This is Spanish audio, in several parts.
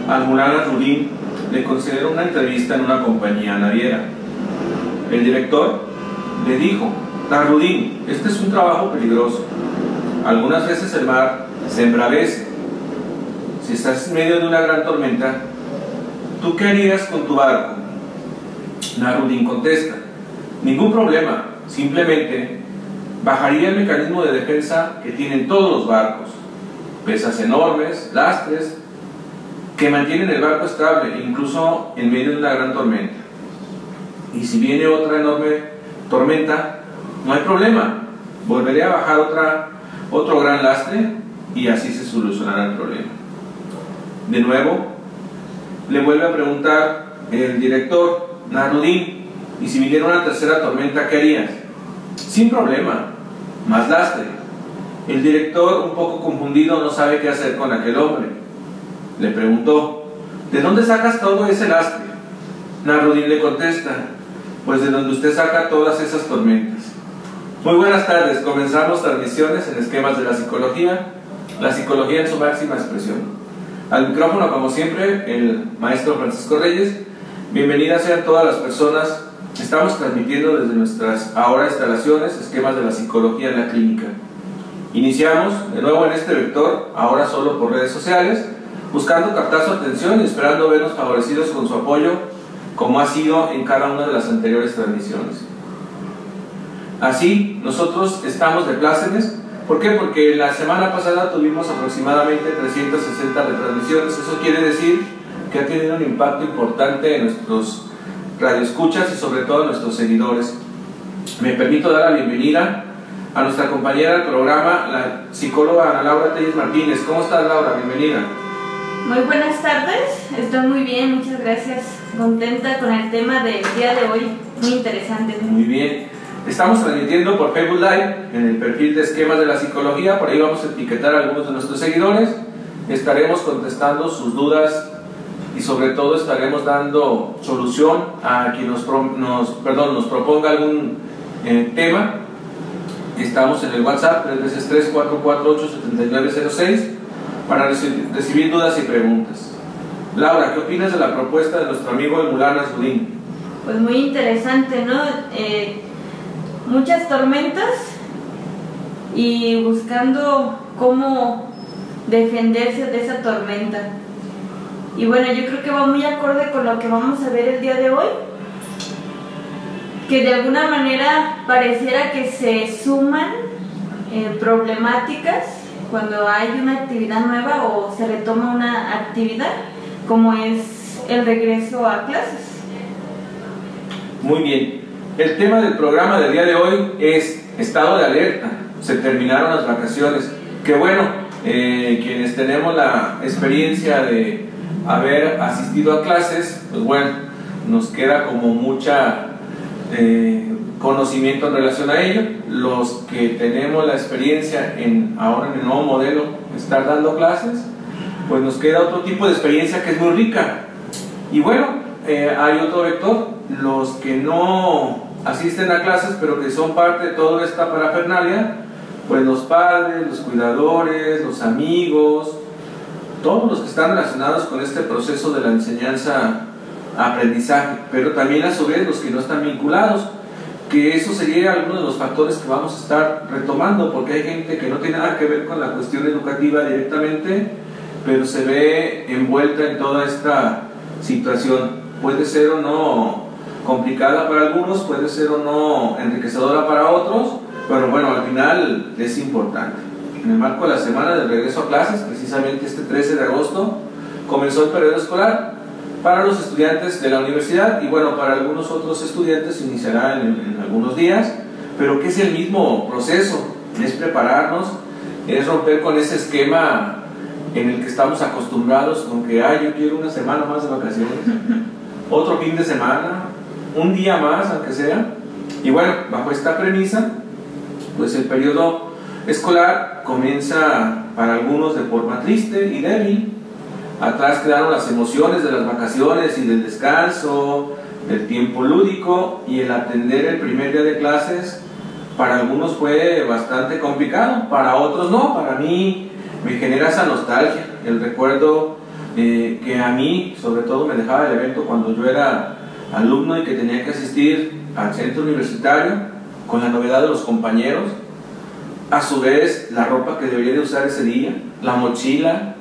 al Mulana Rudín le concedieron una entrevista en una compañía naviera. El director le dijo: Rudín, este es un trabajo peligroso. Algunas veces el mar se embravece. Si estás en medio de una gran tormenta, ¿tú qué harías con tu barco? Narudín contesta: ningún problema, simplemente bajaría el mecanismo de defensa que tienen todos los barcos, pesas enormes, lastres, que mantienen el barco estable, incluso en medio de una gran tormenta. Y si viene otra enorme tormenta, no hay problema, volveré a bajar otro gran lastre y así se solucionará el problema. De nuevo, le vuelve a preguntar el director: Narudín, ¿y si viniera una tercera tormenta, qué harías? Sin problema, más lastre. El director, un poco confundido, no sabe qué hacer con aquel hombre. Le preguntó: ¿de dónde sacas todo ese lastre? Narudín le contesta: pues de donde usted saca todas esas tormentas. Muy buenas tardes, comenzamos transmisiones en Esquemas de la Psicología en su máxima expresión. Al micrófono, como siempre, el maestro Francisco Reyes. Bienvenidas sean todas las personas. Estamos transmitiendo desde nuestras ahora instalaciones Esquemas de la Psicología en la Clínica. Iniciamos de nuevo en este vector, ahora solo por redes sociales, buscando captar su atención y esperando vernos favorecidos con su apoyo, como ha sido en cada una de las anteriores transmisiones. Así, nosotros estamos de plácemes. ¿Por qué? Porque la semana pasada tuvimos aproximadamente 360 retransmisiones. Eso quiere decir que ha tenido un impacto importante en nuestros radioescuchas y sobre todo en nuestros seguidores. Me permito dar la bienvenida a nuestra compañera del programa, la psicóloga Ana Laura Telles Martínez. ¿Cómo estás, Laura? Bienvenida. Muy buenas tardes, estoy muy bien, muchas gracias. Contenta con el tema del día de hoy, muy interesante. Muy bien. Estamos transmitiendo por Facebook Live en el perfil de Esquemas de la Psicología. Por ahí vamos a etiquetar a algunos de nuestros seguidores. Estaremos contestando sus dudas y sobre todo estaremos dando solución a quien nos proponga algún tema. Estamos en el WhatsApp 323-448-7906 para recibir dudas y preguntas. Laura, ¿qué opinas de la propuesta de nuestro amigo el Mulana Rudín? Pues muy interesante, ¿no? Muchas tormentas y buscando cómo defenderse de esa tormenta. Y bueno, yo creo que va muy acorde con lo que vamos a ver el día de hoy, que de alguna manera pareciera que se suman problemáticas cuando hay una actividad nueva o se retoma una actividad, como es el regreso a clases. Muy bien. El tema del programa del día de hoy es estado de alerta. Se terminaron las vacaciones. Qué bueno, quienes tenemos la experiencia de haber asistido a clases, pues bueno, nos queda como mucha conocimiento en relación a ello. Los que tenemos la experiencia ahora en el nuevo modelo, estar dando clases, pues nos queda otro tipo de experiencia que es muy rica. Y bueno, hay otro vector, los que no asisten a clases pero que son parte de toda esta parafernalia, pues los padres, los cuidadores, los amigos, todos los que están relacionados con este proceso de la enseñanza-aprendizaje, pero también a su vez los que no están vinculados, que eso sería alguno de los factores que vamos a estar retomando, porque hay gente que no tiene nada que ver con la cuestión educativa directamente, pero se ve envuelta en toda esta situación. Puede ser o no complicada para algunos, puede ser o no enriquecedora para otros, pero bueno, al final es importante. En el marco de la semana de regreso a clases, precisamente este 13 de agosto, comenzó el periodo escolar para los estudiantes de la universidad y bueno, para algunos otros estudiantes iniciará en algunos días, pero que es el mismo proceso, es prepararnos, es romper con ese esquema en el que estamos acostumbrados con que yo quiero una semana más de vacaciones, otro fin de semana, un día más aunque sea. Y bueno, bajo esta premisa, pues el periodo escolar comienza para algunos de forma triste y débil. Atrás quedaron las emociones de las vacaciones y del descanso, del tiempo lúdico, y el atender el primer día de clases para algunos fue bastante complicado, para otros no. Para mí me genera esa nostalgia, el recuerdo que a mí sobre todo me dejaba el evento cuando yo era alumno y que tenía que asistir al centro universitario con la novedad de los compañeros, a su vez la ropa que debería de usar ese día, la mochila,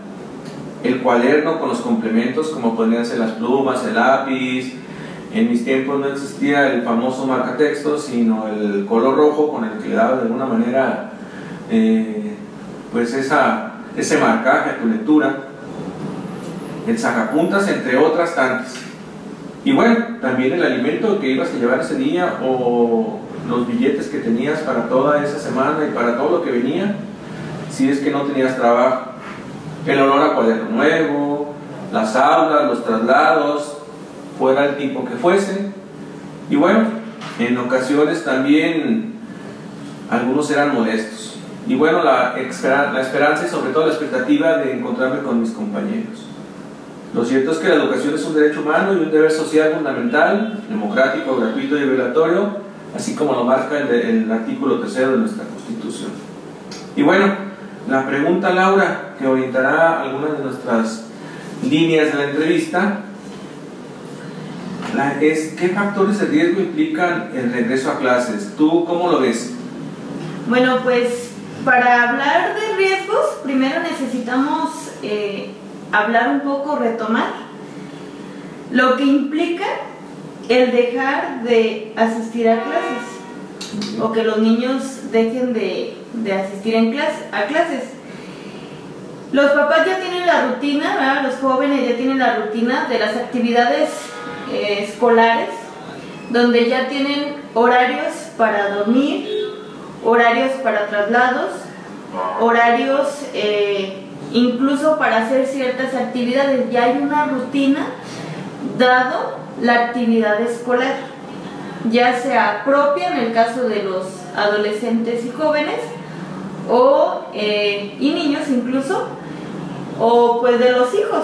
el cuaderno con los complementos como podrían ser las plumas, el lápiz. En mis tiempos no existía el famoso marcatextos, sino el color rojo con el que le daba de alguna manera pues ese marcaje a tu lectura, el sacapuntas, entre otras tantas. Y bueno, también el alimento que ibas a llevar ese día o los billetes que tenías para toda esa semana y para todo lo que venía, si es que no tenías trabajo, el olor a cuaderno nuevo, las aulas, los traslados, fuera el tipo que fuese. Y bueno, en ocasiones también algunos eran molestos. Y bueno, la esperanza y sobre todo la expectativa de encontrarme con mis compañeros. Lo cierto es que la educación es un derecho humano y un deber social fundamental, democrático, gratuito y obligatorio, así como lo marca el artículo 3 de nuestra Constitución. Y bueno, la pregunta, Laura, que orientará algunas de nuestras líneas de la entrevista, es ¿qué factores de riesgo implican el regreso a clases? ¿Tú cómo lo ves? Bueno, pues para hablar de riesgos, primero necesitamos hablar un poco, retomar lo que implica el dejar de asistir a clases o que los niños dejen de asistir a clases. Los papás ya tienen la rutina, ¿verdad? Los jóvenes ya tienen la rutina de las actividades escolares, donde ya tienen horarios para dormir, horarios para traslados, horarios incluso para hacer ciertas actividades. Ya hay una rutina dado la actividad escolar, ya sea propia en el caso de los adolescentes y jóvenes y niños incluso, o pues de los hijos,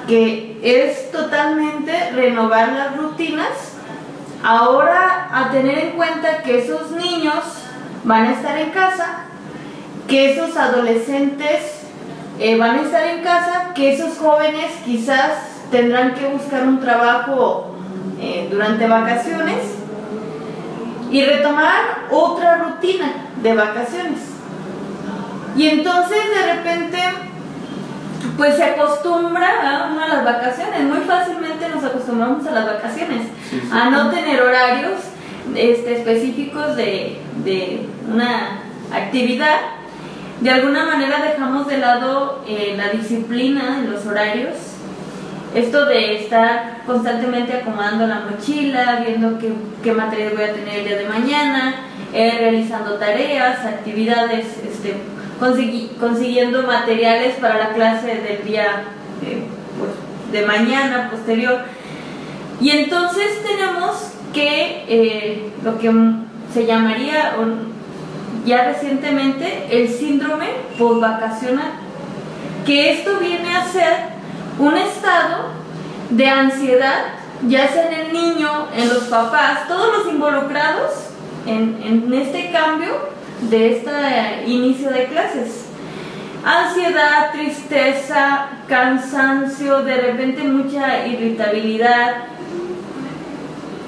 que es totalmente renovar las rutinas. Ahora, a tener en cuenta que esos niños van a estar en casa, que esos adolescentes van a estar en casa, que esos jóvenes quizás tendrán que buscar un trabajo durante vacaciones y retomar otra rutina de vacaciones. Y entonces de repente pues se acostumbra uno a las vacaciones, muy fácilmente nos acostumbramos a las vacaciones, a no tener horarios específicos de una actividad. De alguna manera dejamos de lado la disciplina en los horarios, esto de estar constantemente acomodando la mochila, viendo qué material voy a tener el día de mañana, realizando tareas, actividades, consiguiendo materiales para la clase del día de mañana, posterior. Y entonces tenemos que lo que se llamaría ya recientemente el síndrome postvacacional, que esto viene a ser un estado de ansiedad, ya sea en el niño, en los papás, todos los involucrados en este cambio de este inicio de clases. Ansiedad, tristeza, cansancio, de repente mucha irritabilidad,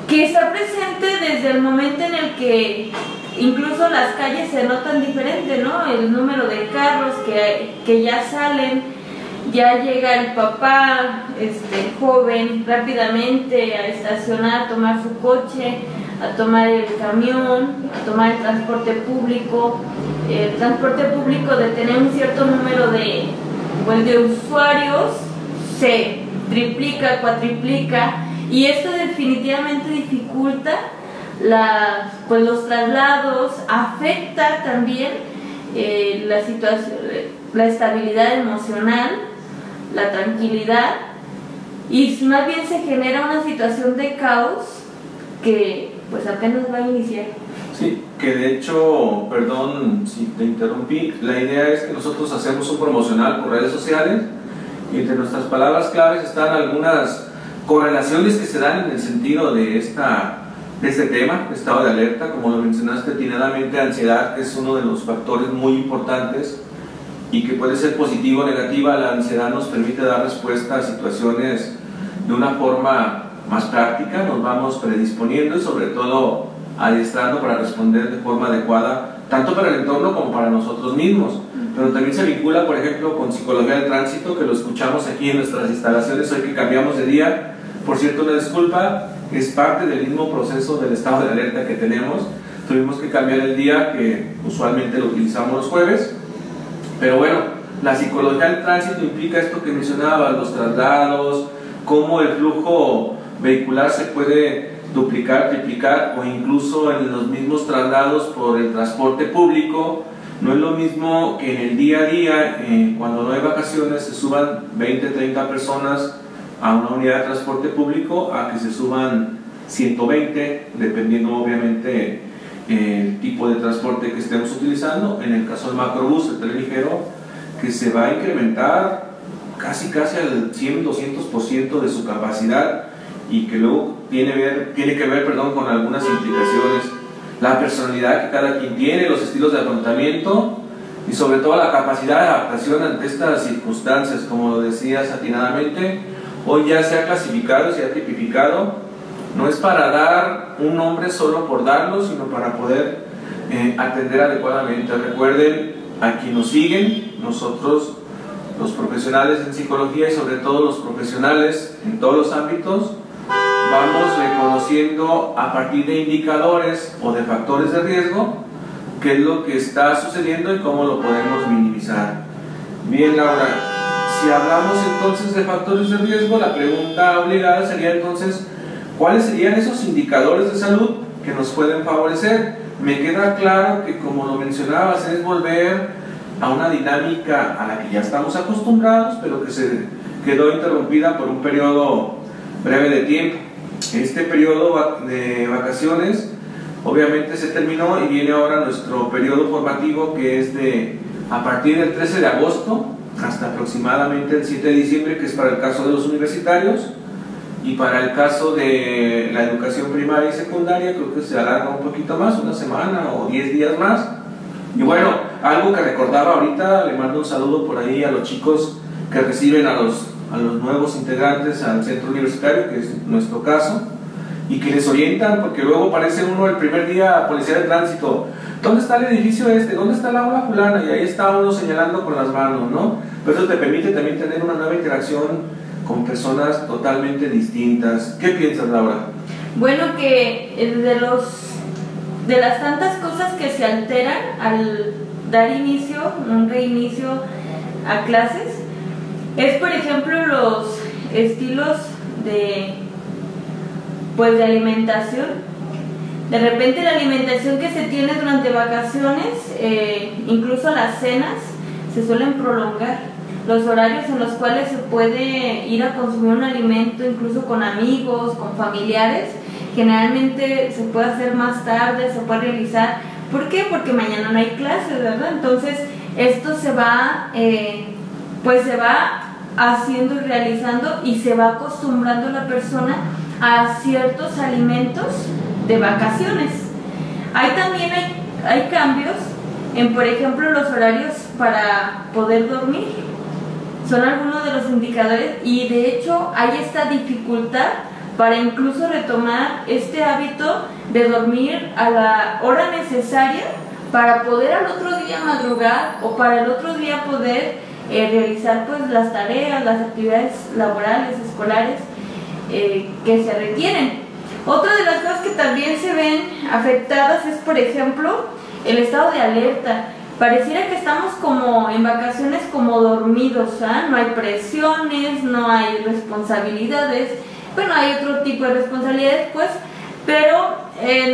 que está presente desde el momento en el que incluso las calles se notan diferente, ¿no? El número de carros que ya salen, ya llega el papá joven rápidamente a estacionar, a tomar su coche, a tomar el camión, a tomar el transporte público. El transporte público, de tener un cierto número de usuarios, se triplica, cuatriplica, y esto definitivamente dificulta los traslados, afecta también la situación, la estabilidad emocional, la tranquilidad, y más bien se genera una situación de caos que pues apenas va a iniciar. Sí, que de hecho, perdón si te interrumpí, la idea es que nosotros hacemos un promocional por redes sociales y entre nuestras palabras claves están algunas correlaciones que se dan en el sentido de este tema, estado de alerta, como lo mencionaste atinadamente, ansiedad, que es uno de los factores muy importantes y que puede ser positiva o negativa. La ansiedad nos permite dar respuesta a situaciones de una forma más práctica, nos vamos predisponiendo y sobre todo adiestrando para responder de forma adecuada, tanto para el entorno como para nosotros mismos. Pero también se vincula, por ejemplo, con psicología del tránsito, que lo escuchamos aquí en nuestras instalaciones hoy que cambiamos de día. Por cierto, una disculpa, es parte del mismo proceso del estado de alerta que tenemos. Tuvimos que cambiar el día, que usualmente lo utilizamos los jueves. Pero bueno, la psicología del tránsito implica esto que mencionaba, los traslados, cómo el flujo vehicular se puede duplicar, triplicar o incluso en los mismos traslados por el transporte público. No es lo mismo que en el día a día, cuando no hay vacaciones, se suban 20, 30 personas a una unidad de transporte público a que se suban 120, dependiendo obviamente el tipo de transporte que estemos utilizando. En el caso del macrobús, el tren ligero, que se va a incrementar casi al 100-200% de su capacidad, y que luego tiene que ver con algunas implicaciones, la personalidad que cada quien tiene, los estilos de afrontamiento y sobre todo la capacidad de adaptación ante estas circunstancias. Como lo decías atinadamente, hoy ya se ha clasificado, se ha tipificado, no es para dar un nombre solo por darlo, sino para poder atender adecuadamente. Recuerden, a quienes nos siguen, nosotros los profesionales en psicología y sobre todo los profesionales en todos los ámbitos, vamos reconociendo a partir de indicadores o de factores de riesgo qué es lo que está sucediendo y cómo lo podemos minimizar. Bien, Laura, si hablamos entonces de factores de riesgo, la pregunta obligada sería entonces, ¿cuáles serían esos indicadores de salud que nos pueden favorecer? Me queda claro que, como lo mencionabas, es volver a una dinámica a la que ya estamos acostumbrados, pero que se quedó interrumpida por un periodo breve de tiempo. Este periodo de vacaciones obviamente se terminó y viene ahora nuestro periodo formativo, que es a partir del 13 de agosto hasta aproximadamente el 7 de diciembre, que es para el caso de los universitarios, y para el caso de la educación primaria y secundaria creo que se alarga un poquito más, una semana o 10 días más. Y bueno, algo que recordaba ahorita, le mando un saludo por ahí a los chicos que reciben a los nuevos integrantes al centro universitario, que es nuestro caso, y que les orientan, porque luego aparece uno el primer día, policía de tránsito, ¿dónde está el edificio este? ¿Dónde está la aula fulana? Y ahí está uno señalando con las manos, ¿no? Pero eso te permite también tener una nueva interacción con personas totalmente distintas. ¿Qué piensas, Laura? Bueno, que de las tantas cosas que se alteran al dar un reinicio a clases, es por ejemplo los estilos de alimentación. De repente la alimentación que se tiene durante vacaciones, incluso las cenas, se suelen prolongar. Los horarios en los cuales se puede ir a consumir un alimento, incluso con amigos, con familiares, generalmente se puede hacer más tarde, se puede realizar. ¿Por qué? Porque mañana no hay clases, ¿verdad? Entonces esto se va haciendo y realizando, y se va acostumbrando la persona a ciertos alimentos de vacaciones. También hay cambios en, por ejemplo, los horarios para poder dormir. Son algunos de los indicadores, y de hecho hay esta dificultad para incluso retomar este hábito de dormir a la hora necesaria para poder al otro día madrugar, o para el otro día poder realizar las tareas, las actividades laborales, escolares que se requieren. Otra de las cosas que también se ven afectadas es, por ejemplo, el estado de alerta. Pareciera que estamos como en vacaciones, como dormidos, ¿ah? No hay presiones, no hay responsabilidades. Bueno, hay otro tipo de responsabilidades, pero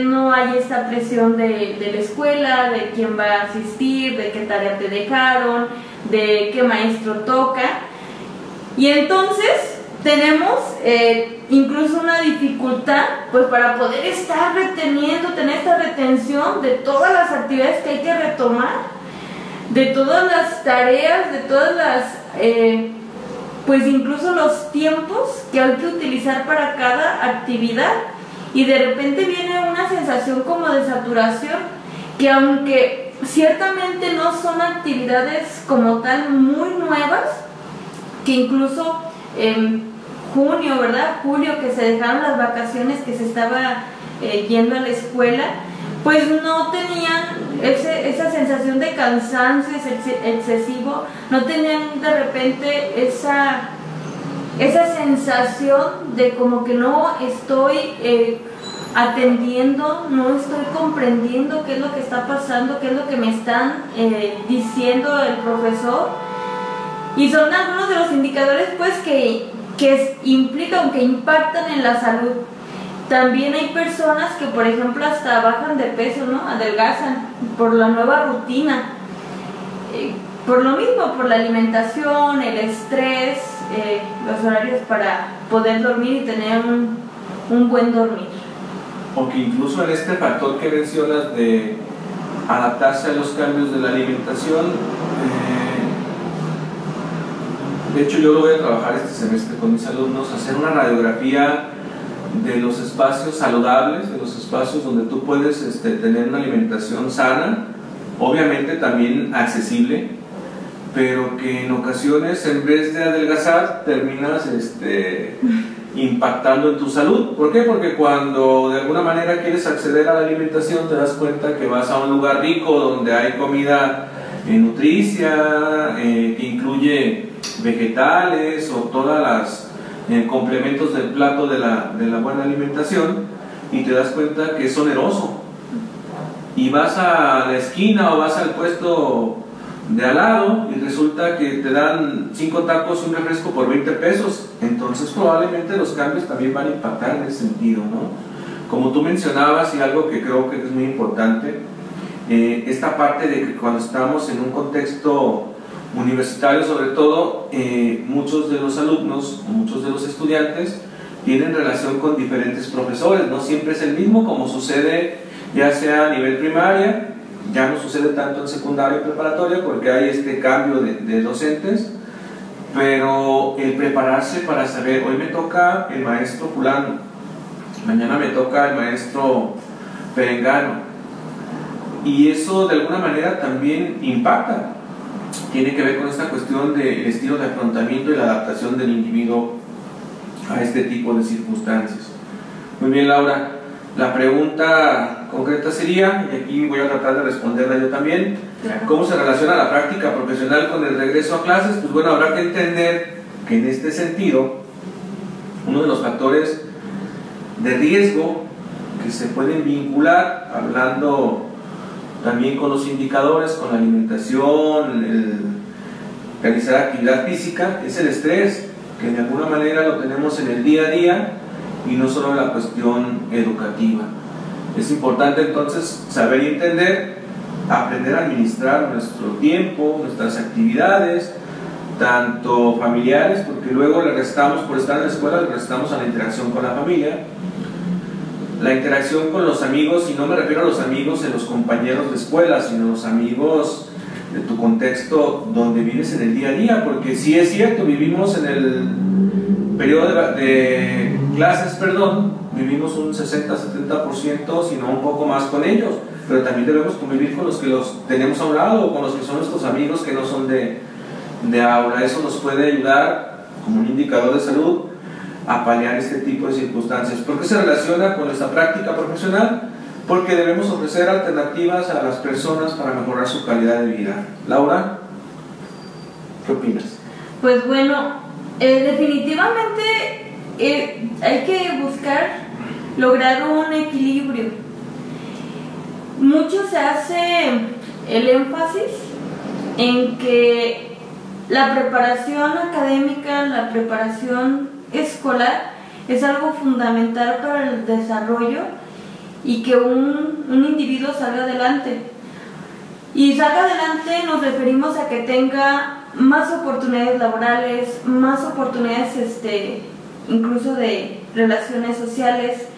no hay esta presión de la escuela, de quién va a asistir, de qué tarea te dejaron, de qué maestro toca. Y entonces tenemos incluso una dificultad para poder estar tener esta retención de todas las actividades que hay que retomar, de todas las tareas, de todas las incluso los tiempos que hay que utilizar para cada actividad. Y de repente viene una sensación como de saturación, que aunque ciertamente no son actividades como tal muy nuevas, que incluso en junio, ¿verdad? Julio, que se dejaron las vacaciones, que se estaba yendo a la escuela, pues no tenían esa sensación de cansancio excesivo, no tenían de repente esa sensación de como que no estoy atendiendo, no estoy comprendiendo qué es lo que está pasando, qué es lo que me están diciendo el profesor. Y son algunos de los indicadores pues que implican, que impactan en la salud. También hay personas que, por ejemplo, hasta bajan de peso, ¿no? Adelgazan por la nueva rutina, por lo mismo, por la alimentación, el estrés, los horarios para poder dormir y tener un buen dormir. O que incluso en este factor que mencionas de adaptarse a los cambios de la alimentación, de hecho yo lo voy a trabajar este semestre con mis alumnos, hacer una radiografía de los espacios saludables, de los espacios donde tú puedes tener una alimentación sana, obviamente también accesible, pero que en ocasiones en vez de adelgazar terminas impactando en tu salud. ¿Por qué? Porque cuando de alguna manera quieres acceder a la alimentación te das cuenta que vas a un lugar rico donde hay comida nutricia, que incluye vegetales o todas las complementos del plato de la buena alimentación, y te das cuenta que es oneroso, y vas a la esquina o vas al puesto de al lado y resulta que te dan 5 tacos y un refresco por 20 pesos, entonces probablemente los cambios también van a impactar en ese sentido, ¿no? Como tú mencionabas, y algo que creo que es muy importante, esta parte de que cuando estamos en un contexto universitario, sobre todo, muchos de los alumnos, muchos de los estudiantes tienen relación con diferentes profesores, no siempre es el mismo, como sucede ya sea a nivel primaria, ya no sucede tanto en secundaria y preparatoria porque hay este cambio de docentes, pero el prepararse para saber, hoy me toca el maestro fulano, mañana me toca el maestro perengano, y eso de alguna manera también impacta. Tiene que ver con esta cuestión del estilo de afrontamiento y la adaptación del individuo a este tipo de circunstancias. Muy bien, Laura, la pregunta concreta sería, y aquí voy a tratar de responderla yo también, claro. ¿Cómo se relaciona la práctica profesional con el regreso a clases? Pues bueno, habrá que entender que en este sentido, uno de los factores de riesgo que se pueden vincular, hablando también con los indicadores, con la alimentación, el realizar actividad física, es el estrés, que de alguna manera lo tenemos en el día a día y no solo en la cuestión educativa. Es importante entonces saber y entender, aprender a administrar nuestro tiempo, nuestras actividades, tanto familiares, porque luego le restamos, por estar en la escuela, le restamos a la interacción con la familia, la interacción con los amigos, y no me refiero a los amigos en los compañeros de escuela, sino los amigos de tu contexto donde vives en el día a día, porque sí es cierto, vivimos en el periodo de clases, vivimos un 60-70%, sino un poco más con ellos, pero también debemos convivir con los que los tenemos a un lado, o con los que son nuestros amigos que no son de aula. Eso nos puede ayudar como un indicador de salud a paliar este tipo de circunstancias. ¿Por qué se relaciona con nuestra práctica profesional? Porque debemos ofrecer alternativas a las personas para mejorar su calidad de vida. Laura, ¿qué opinas? Pues bueno, definitivamente hay que buscar lograr un equilibrio. Mucho se hace el énfasis en que la preparación académica, la preparación escolar es algo fundamental para el desarrollo y que un individuo salga adelante. Y salga adelante nos referimos a que tenga más oportunidades laborales, más oportunidades incluso de relaciones sociales,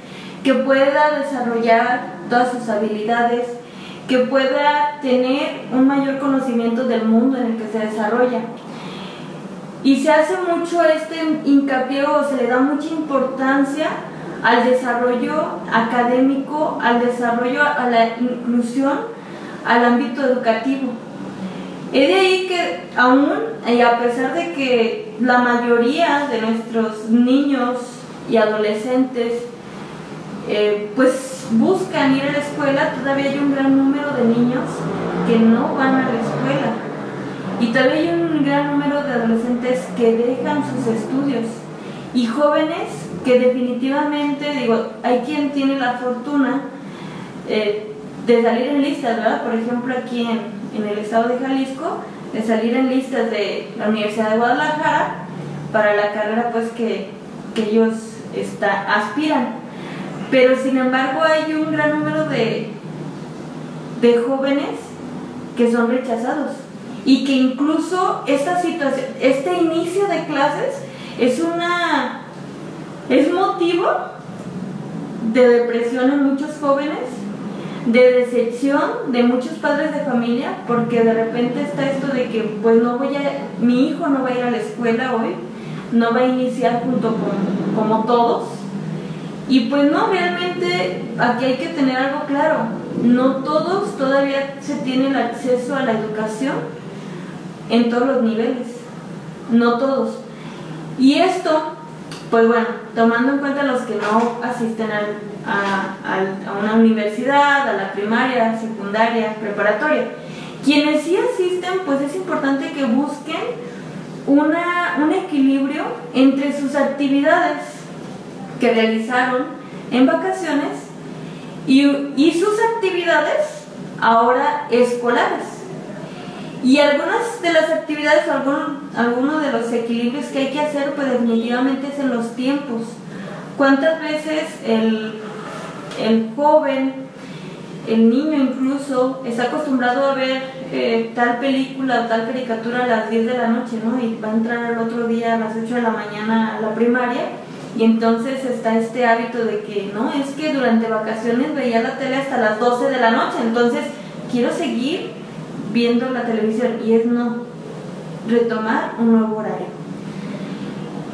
que pueda desarrollar todas sus habilidades, que pueda tener un mayor conocimiento del mundo en el que se desarrolla. Y se hace mucho hincapié, o se le da mucha importancia al desarrollo académico, al desarrollo, a la inclusión, al ámbito educativo. Es de ahí que aún, y a pesar de que la mayoría de nuestros niños y adolescentes pues buscan ir a la escuela, todavía hay un gran número de niños que no van a la escuela, y todavía hay un gran número de adolescentes que dejan sus estudios, y jóvenes que definitivamente, digo, hay quien tiene la fortuna de salir en listas, ¿verdad? Por ejemplo, aquí en el estado de Jalisco, de salir en listas de la Universidad de Guadalajara para la carrera pues que ellos aspiran. Pero sin embargo hay un gran número de jóvenes que son rechazados, y que incluso esta situación, este inicio de clases es motivo de depresión en muchos jóvenes, de decepción de muchos padres de familia, porque de repente está esto de que pues mi hijo no va a ir a la escuela hoy, no va a iniciar junto como todos. Y pues no, realmente aquí hay que tener algo claro, no todos todavía se tiene el acceso a la educación en todos los niveles, no todos. Y esto, pues bueno, tomando en cuenta los que no asisten a una universidad, a la primaria, secundaria, preparatoria. Quienes sí asisten, pues es importante que busquen un equilibrio entre sus actividades que realizaron en vacaciones y sus actividades ahora escolares. Y algunas de las actividades, algunos de los equilibrios que hay que hacer, pues definitivamente es en los tiempos. ¿Cuántas veces el joven, el niño incluso, está acostumbrado a ver tal película o tal caricatura a las 10 de la noche, ¿no? Y va a entrar el otro día a las 8 de la mañana a la primaria, y entonces está este hábito de que, no, es que durante vacaciones veía la tele hasta las 12 de la noche, entonces quiero seguir viendo la televisión, y es no, retomar un nuevo horario.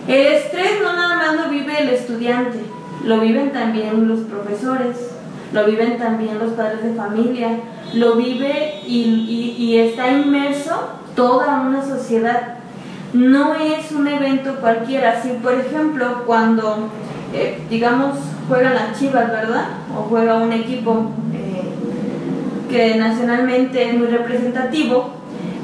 El estrés no nada más lo vive el estudiante, lo viven también los profesores, lo viven también los padres de familia, lo vive y está inmerso toda una sociedad. No es un evento cualquiera. Si por ejemplo cuando digamos juegan las Chivas, ¿verdad? O juega un equipo que nacionalmente es muy representativo,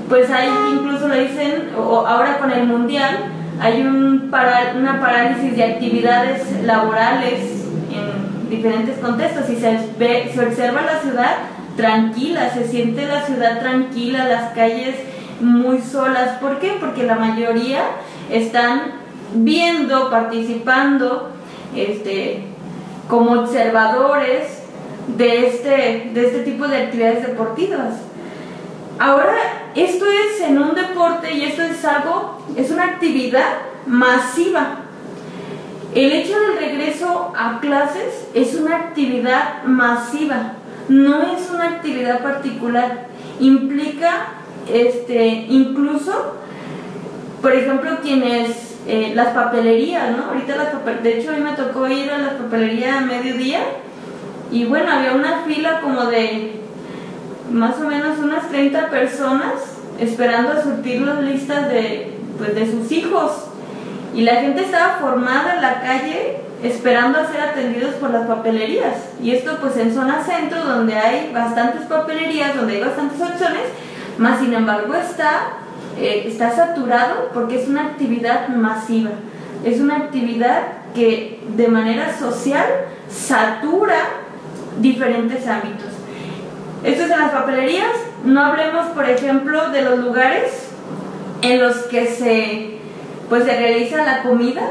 pues hay, incluso lo dicen, o ahora con el Mundial, hay una parálisis de actividades laborales en diferentes contextos, y se observa la ciudad tranquila, se siente la ciudad tranquila, las calles muy solas. ¿Por qué? Porque la mayoría están viendo, participando como observadores de este tipo de actividades deportivas. Ahora, esto es en un deporte, y esto es una actividad masiva. El hecho del regreso a clases es una actividad masiva, no es una actividad particular. Implica incluso, por ejemplo, quienes las papelerías, ¿no? Ahorita de hecho a mí me tocó ir a la papelería a mediodía, y bueno, había una fila como de más o menos unas 30 personas esperando a surtir las listas de sus hijos, y la gente estaba formada en la calle esperando a ser atendidos por las papelerías. Y esto pues en zona centro, donde hay bastantes papelerías, donde hay bastantes opciones, más sin embargo está saturado, porque es una actividad masiva, es una actividad que de manera social satura diferentes ámbitos. Esto es en las papelerías. No hablemos, por ejemplo, de los lugares en los que se realiza la comida,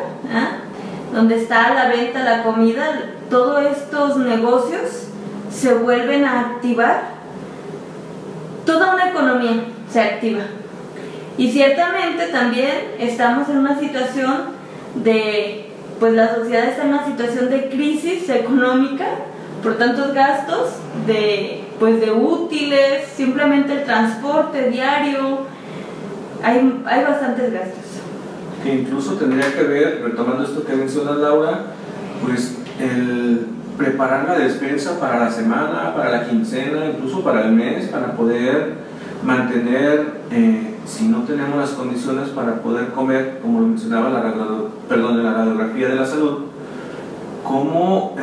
donde está a la venta la comida. Todos estos negocios se vuelven a activar, toda una economía se activa. Y ciertamente también estamos en una situación la sociedad está en una situación de crisis económica, por tantos gastos de útiles, simplemente el transporte diario, hay bastantes gastos. Que incluso tendría que ver, retomando esto que menciona Laura, pues preparar la despensa para la semana, para la quincena, incluso para el mes, para poder mantener, si no tenemos las condiciones para poder comer, como lo mencionaba la radiografía de la salud, cómo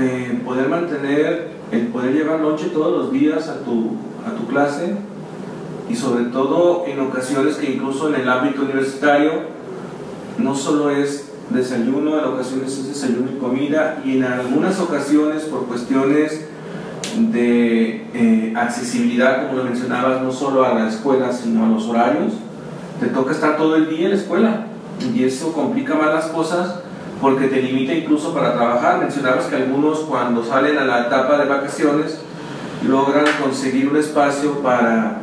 poder mantener el poder llevar lonche todos los días a tu clase, y sobre todo en ocasiones que incluso en el ámbito universitario no solo es desayuno, en ocasiones es desayuno y comida, y en algunas ocasiones por cuestiones de accesibilidad, como lo mencionabas, no solo a la escuela sino a los horarios, te toca estar todo el día en la escuela, y eso complica más las cosas porque te limita incluso para trabajar. Mencionabas que algunos, cuando salen a la etapa de vacaciones, logran conseguir un espacio para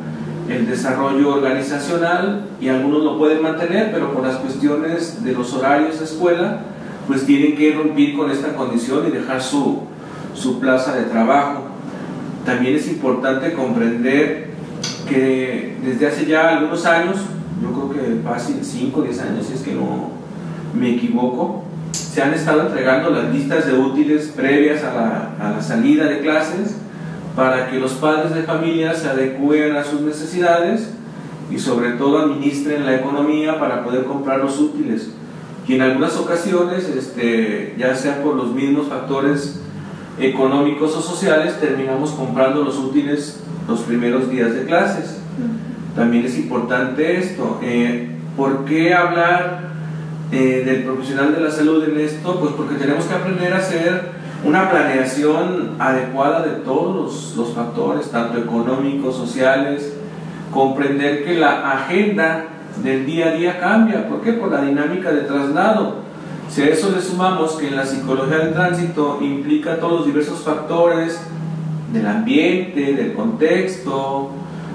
el desarrollo organizacional, y algunos lo pueden mantener, pero por las cuestiones de los horarios de escuela pues tienen que romper con esta condición y dejar su plaza de trabajo. También es importante comprender que desde hace ya algunos años, yo creo que fácil 5 o 10 años si es que no me equivoco, se han estado entregando las listas de útiles previas a la salida de clases, para que los padres de familia se adecúen a sus necesidades y sobre todo administren la economía para poder comprar los útiles. Y en algunas ocasiones, ya sea por los mismos factores económicos o sociales, terminamos comprando los útiles los primeros días de clases. También es importante esto. ¿Por qué hablar del profesional de la salud en esto? Pues porque tenemos que aprender a hacer una planeación adecuada de todos los factores, tanto económicos, sociales, comprender que la agenda del día a día cambia. ¿Por qué? Por la dinámica de traslado. Si a eso le sumamos que en la psicología del tránsito implica todos los diversos factores del ambiente, del contexto,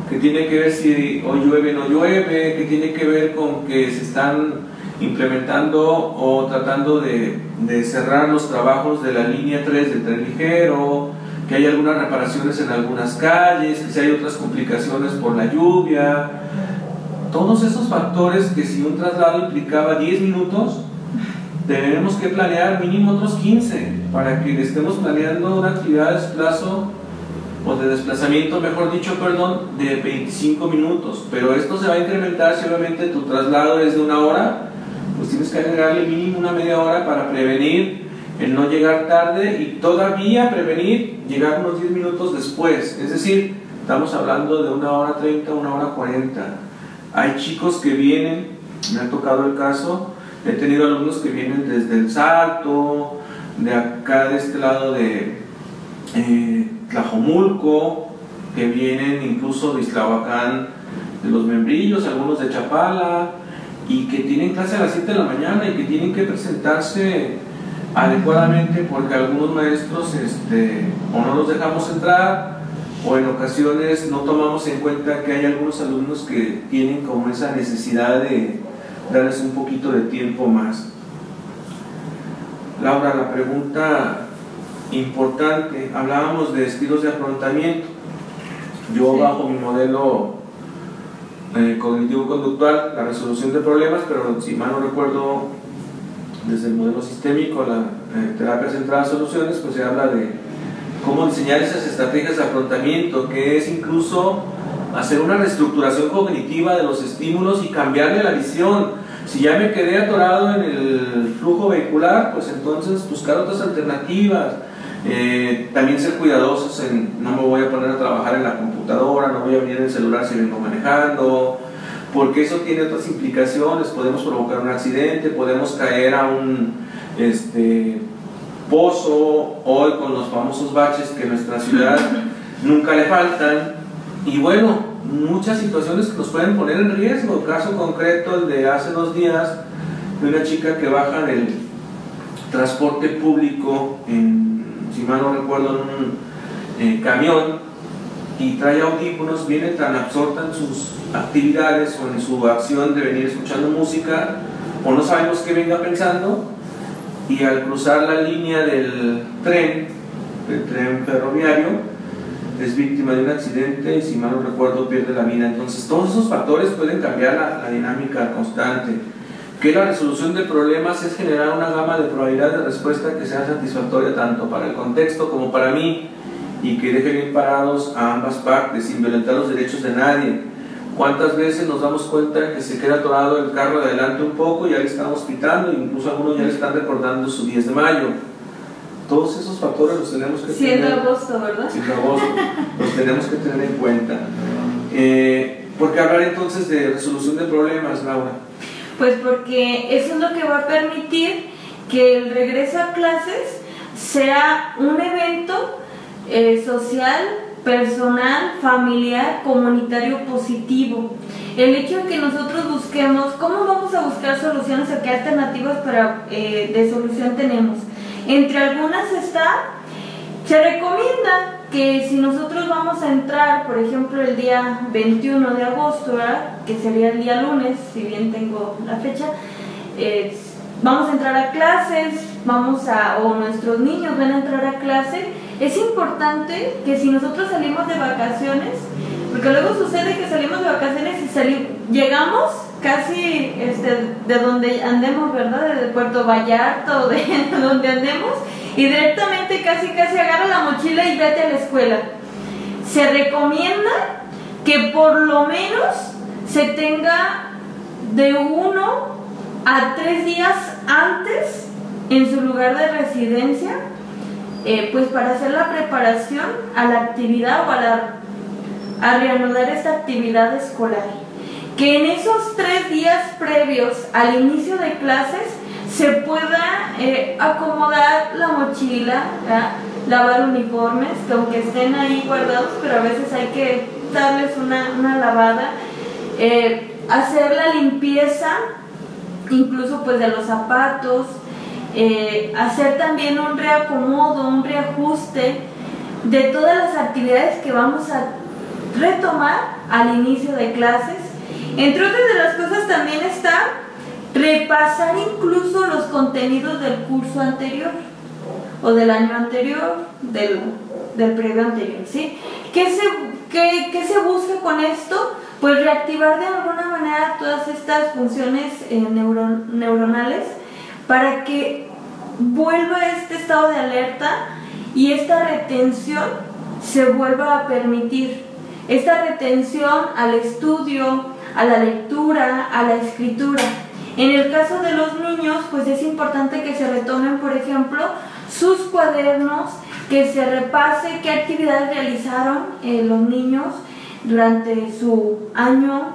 que tiene que ver si hoy llueve o no llueve, que tiene que ver con que se están implementando o tratando de cerrar los trabajos de la línea 3 del tren ligero, que hay algunas reparaciones en algunas calles, que si hay otras complicaciones por la lluvia. Todos esos factores, que si un traslado implicaba 10 minutos, tenemos que planear mínimo otros 15 para que estemos planeando una actividad de desplazo o de desplazamiento, mejor dicho, perdón, de 25 minutos. Pero esto se va a incrementar si obviamente tu traslado es de 1 hora, pues tienes que agregarle mínimo una media hora para prevenir el no llegar tarde, y todavía prevenir llegar unos 10 minutos después. Es decir, estamos hablando de 1 hora 30, 1 hora 40. Hay chicos que vienen, me ha tocado el caso, he tenido alumnos que vienen desde El Salto, de acá de este lado de Tlajomulco, que vienen incluso de Iztlahuacán, de Los Membrillos, algunos de Chapala, y que tienen clase a las 7 de la mañana y que tienen que presentarse adecuadamente porque algunos maestros o no los dejamos entrar, o en ocasiones no tomamos en cuenta que hay algunos alumnos que tienen como esa necesidad de darles un poquito de tiempo más. Laura, la pregunta importante, hablábamos de estilos de afrontamiento. Yo Sí. bajo mi modelo cognitivo-conductual, la resolución de problemas, pero si mal no recuerdo, desde el modelo sistémico, la terapia centrada en soluciones, pues se habla de cómo diseñar esas estrategias de afrontamiento, que es incluso hacer una reestructuración cognitiva de los estímulos y cambiarle la visión. Si ya me quedé atorado en el flujo vehicular, pues entonces buscar otras alternativas. También ser cuidadosos en no me voy a poner a trabajar en la computadora, no voy a venir en el celular si vengo manejando, porque eso tiene otras implicaciones. Podemos provocar un accidente, podemos caer a un pozo, hoy con los famosos baches que en nuestra ciudad nunca le faltan, y bueno, muchas situaciones que nos pueden poner en riesgo. Caso concreto, el de hace 2 días, de una chica que baja del transporte público si mal no recuerdo, en un camión, y trae audífonos, viene tan absorta en sus actividades o en su acción de venir escuchando música, o no sabemos qué venga pensando, y al cruzar la línea del tren ferroviario, es víctima de un accidente y, si mal no recuerdo, pierde la vida. Entonces todos esos factores pueden cambiar la dinámica constante. que la resolución de problemas es generar una gama de probabilidad de respuesta que sea satisfactoria tanto para el contexto como para mí y que deje bien parados a ambas partes sin violentar los derechos de nadie. ¿Cuántas veces nos damos cuenta que se queda atorado el carro de adelante un poco y ya le estamos pitando, incluso algunos ya le están recordando su 10 de mayo? Todos esos factores los tenemos que tener. Siendo agosto, ¿verdad? Siendo agosto, los tenemos que tener en cuenta. ¿Por qué hablar entonces de resolución de problemas, Laura? Pues porque eso es lo que va a permitir que el regreso a clases sea un evento social, personal, familiar, comunitario positivo. El hecho de que nosotros busquemos, ¿cómo vamos a buscar soluciones o qué alternativas de solución tenemos? Entre algunas se recomienda que si nosotros vamos a entrar, por ejemplo, el día 21 de agosto, ¿verdad?, que sería el día lunes, si bien tengo la fecha, vamos a entrar a clases, o nuestros niños van a entrar a clase, es importante que si nosotros salimos de vacaciones, porque luego sucede que salimos de vacaciones y llegamos casi de donde andemos, ¿verdad?, de Puerto Vallarta o de donde andemos, y directamente casi agarra la mochila y vete a la escuela. Se recomienda que por lo menos se tenga de 1 a 3 días antes en su lugar de residencia, pues para hacer la preparación a la actividad o a reanudar esta actividad escolar. Que en esos 3 días previos al inicio de clases se pueda acomodar la mochila, ¿verdad?, lavar uniformes, que aunque estén ahí guardados, pero a veces hay que darles una lavada, hacer la limpieza, incluso pues de los zapatos, hacer también un reacomodo, un reajuste de todas las actividades que vamos a retomar al inicio de clases. Entre otras de las cosas también está repasar incluso los contenidos del curso anterior o del año anterior, del previo anterior, ¿sí? ¿Qué se busca con esto? Pues reactivar de alguna manera todas estas funciones neuronales para que vuelva este estado de alerta y esta retención se vuelva a permitir. Esta retención al estudio, a la lectura, a la escritura. En el caso de los niños, pues es importante que se retomen, por ejemplo, sus cuadernos, que se repase qué actividades realizaron los niños durante su año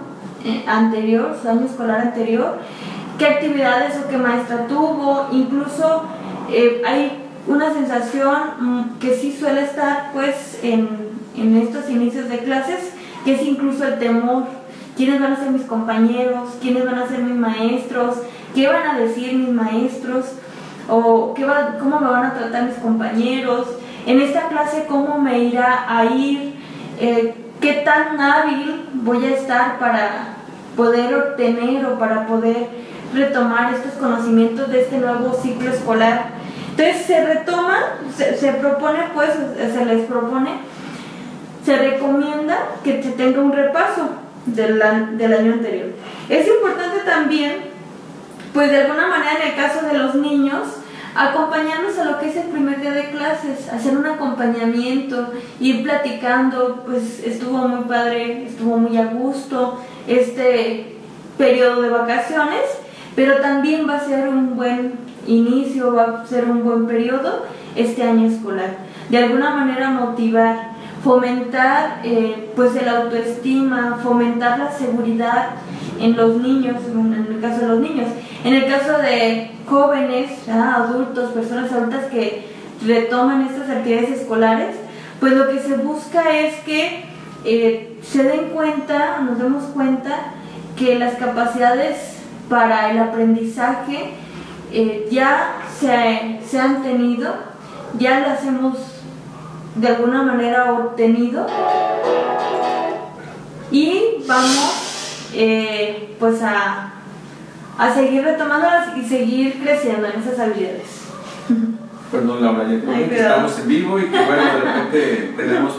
anterior, su año escolar anterior, qué actividades o qué maestra tuvo. Incluso hay una sensación que sí suele estar pues en estos inicios de clases, que es incluso el temor. ¿Quiénes van a ser mis compañeros? ¿Quiénes van a ser mis maestros? ¿Qué van a decir mis maestros? ¿O cómo me van a tratar mis compañeros? En esta clase, ¿cómo me irá a ir? ¿Qué tan hábil voy a estar para poder obtener o para poder retomar estos conocimientos de este nuevo ciclo escolar? Entonces se retoma, se recomienda que se tenga un repaso del año anterior. Es importante también, pues de alguna manera en el caso de los niños, acompañarnos a lo que es el primer día de clases, hacer un acompañamiento, ir platicando. Pues estuvo muy padre, estuvo muy a gusto este periodo de vacaciones, pero también va a ser un buen inicio, va a ser un buen periodo este año escolar. De alguna manera motivar, fomentar pues el autoestima, fomentar la seguridad en los niños, en el caso de los niños. En el caso de jóvenes, adultos, personas adultas que retoman estas actividades escolares, pues lo que se busca es que nos demos cuenta que las capacidades para el aprendizaje ya se han tenido, ya las hemos de alguna manera obtenido, y vamos pues a seguir retomándolas y seguir creciendo en esas habilidades. Perdón, Laura, ya creo que estamos en vivo y que bueno, de repente tenemos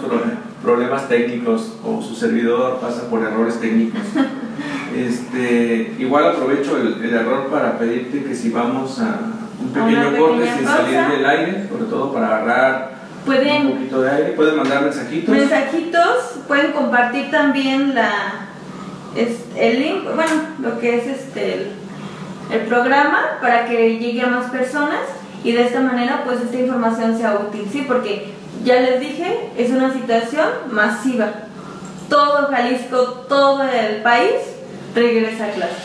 problemas técnicos o su servidor pasa por errores técnicos. Igual aprovecho el error para pedirte que si vamos a un pequeño corte sin salir del aire, sobre todo para agarrar un poquito de aire. Pueden mandar mensajitos. Pueden compartir también el link, bueno, lo que es el programa, para que llegue a más personas y de esta manera pues esta información sea útil, ¿sí? Porque ya les dije, es una situación masiva. Todo Jalisco, todo el país regresa a clases.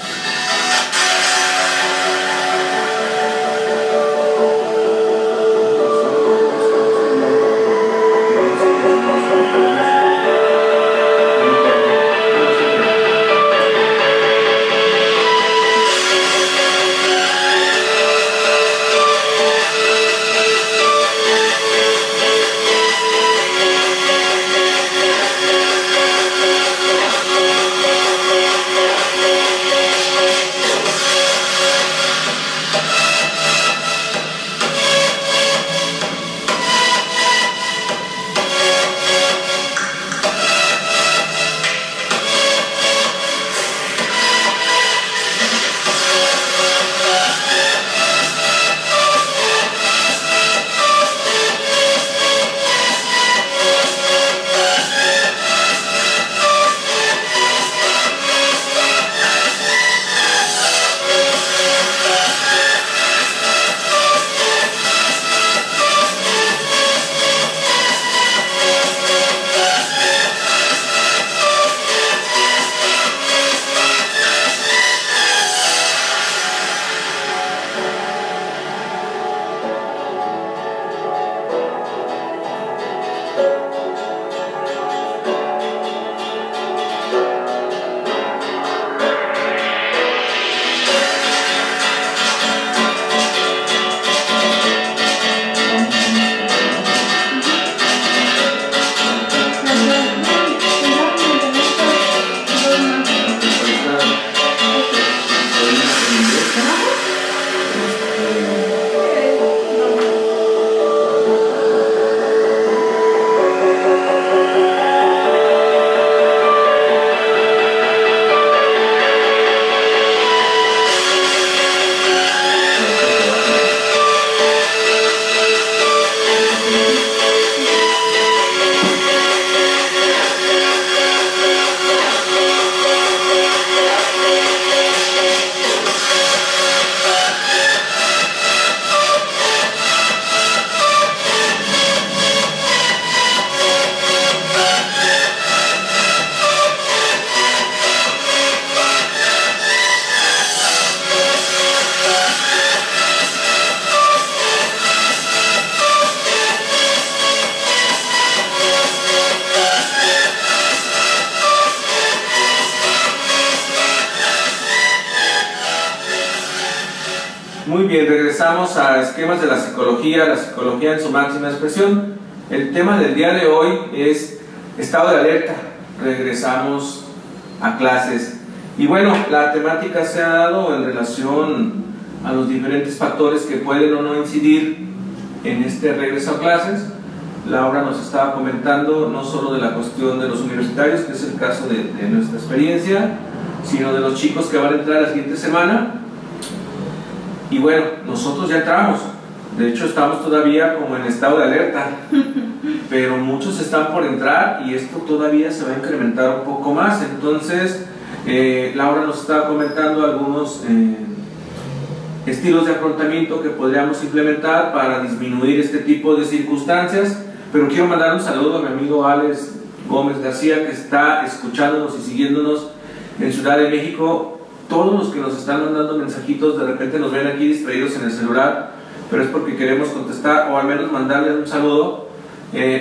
Muy bien, regresamos a esquemas de la psicología en su máxima expresión. El tema del día de hoy es estado de alerta. Regresamos a clases. Y bueno, la temática se ha dado en relación a los diferentes factores que pueden o no incidir en este regreso a clases. Laura nos estaba comentando no solo de la cuestión de los universitarios, que es el caso de nuestra experiencia, sino de los chicos que van a entrar la siguiente semana. Y bueno, nosotros ya entramos, de hecho estamos todavía como en estado de alerta, pero muchos están por entrar y esto todavía se va a incrementar un poco más. Entonces, Laura nos estaba comentando algunos estilos de afrontamiento que podríamos implementar para disminuir este tipo de circunstancias, pero quiero mandar un saludo a mi amigo Alex Gómez García, que está escuchándonos y siguiéndonos en Ciudad de México. Todos los que nos están mandando mensajitos de repente nos ven aquí distraídos en el celular, pero es porque queremos contestar o al menos mandarles un saludo.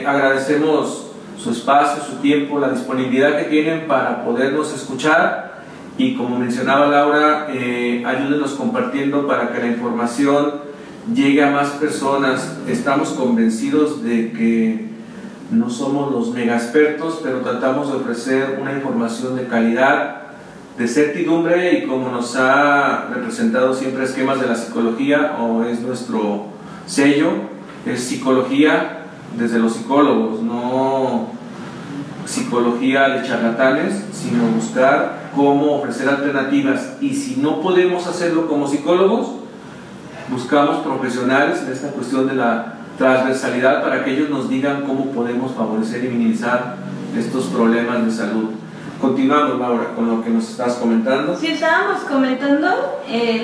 Agradecemos su espacio, su tiempo, la disponibilidad que tienen para podernos escuchar, y como mencionaba Laura, ayúdenos compartiendo para que la información llegue a más personas. Estamos convencidos de que no somos los mega expertos, pero tratamos de ofrecer una información de calidad, de certidumbre, y como nos ha representado siempre esquemas de la psicología, o es nuestro sello, es psicología desde los psicólogos, no psicología de charlatanes, sino buscar cómo ofrecer alternativas. Y si no podemos hacerlo como psicólogos, buscamos profesionales en esta cuestión de la transversalidad para que ellos nos digan cómo podemos favorecer y minimizar estos problemas de salud. Continuamos, Laura, con lo que nos estás comentando. Sí, estábamos comentando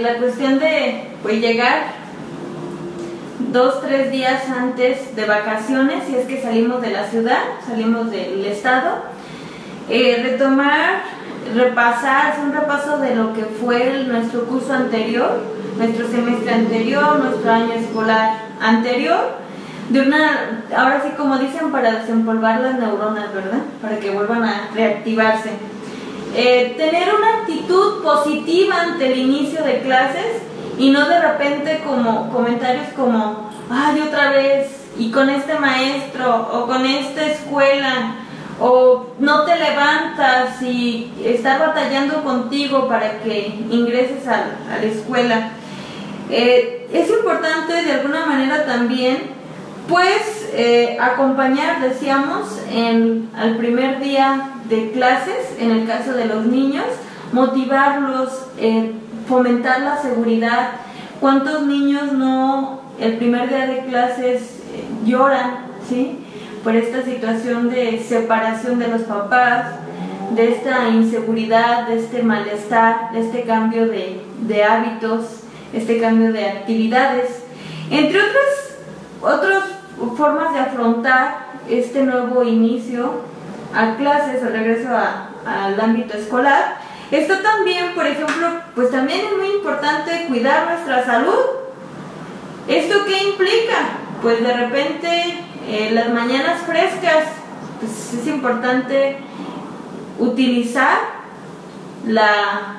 la cuestión de pues llegar 2-3 días antes de vacaciones, si es que salimos de la ciudad, salimos del estado, retomar, repasar, hacer un repaso de lo que fue nuestro curso anterior, nuestro semestre anterior, nuestro año escolar anterior, ahora sí como dicen, para desempolvar las neuronas, ¿verdad? Para que vuelvan a reactivarse. Tener una actitud positiva ante el inicio de clases y no de repente como comentarios como, ay, otra vez, y con este maestro, o con esta escuela, o no te levantas y estar batallando contigo para que ingreses a la escuela. Es importante de alguna manera también pues acompañar, decíamos, al primer día de clases, en el caso de los niños, motivarlos, fomentar la seguridad. ¿Cuántos niños no el primer día de clases lloran, ¿sí?, por esta situación de separación de los papás, de esta inseguridad, de este malestar, de este cambio de hábitos, este cambio de actividades, entre otras formas de afrontar este nuevo inicio a clases o regreso al ámbito escolar? Esto también, por ejemplo, pues también es muy importante cuidar nuestra salud. ¿Esto qué implica? Pues de repente las mañanas frescas, pues es importante utilizar la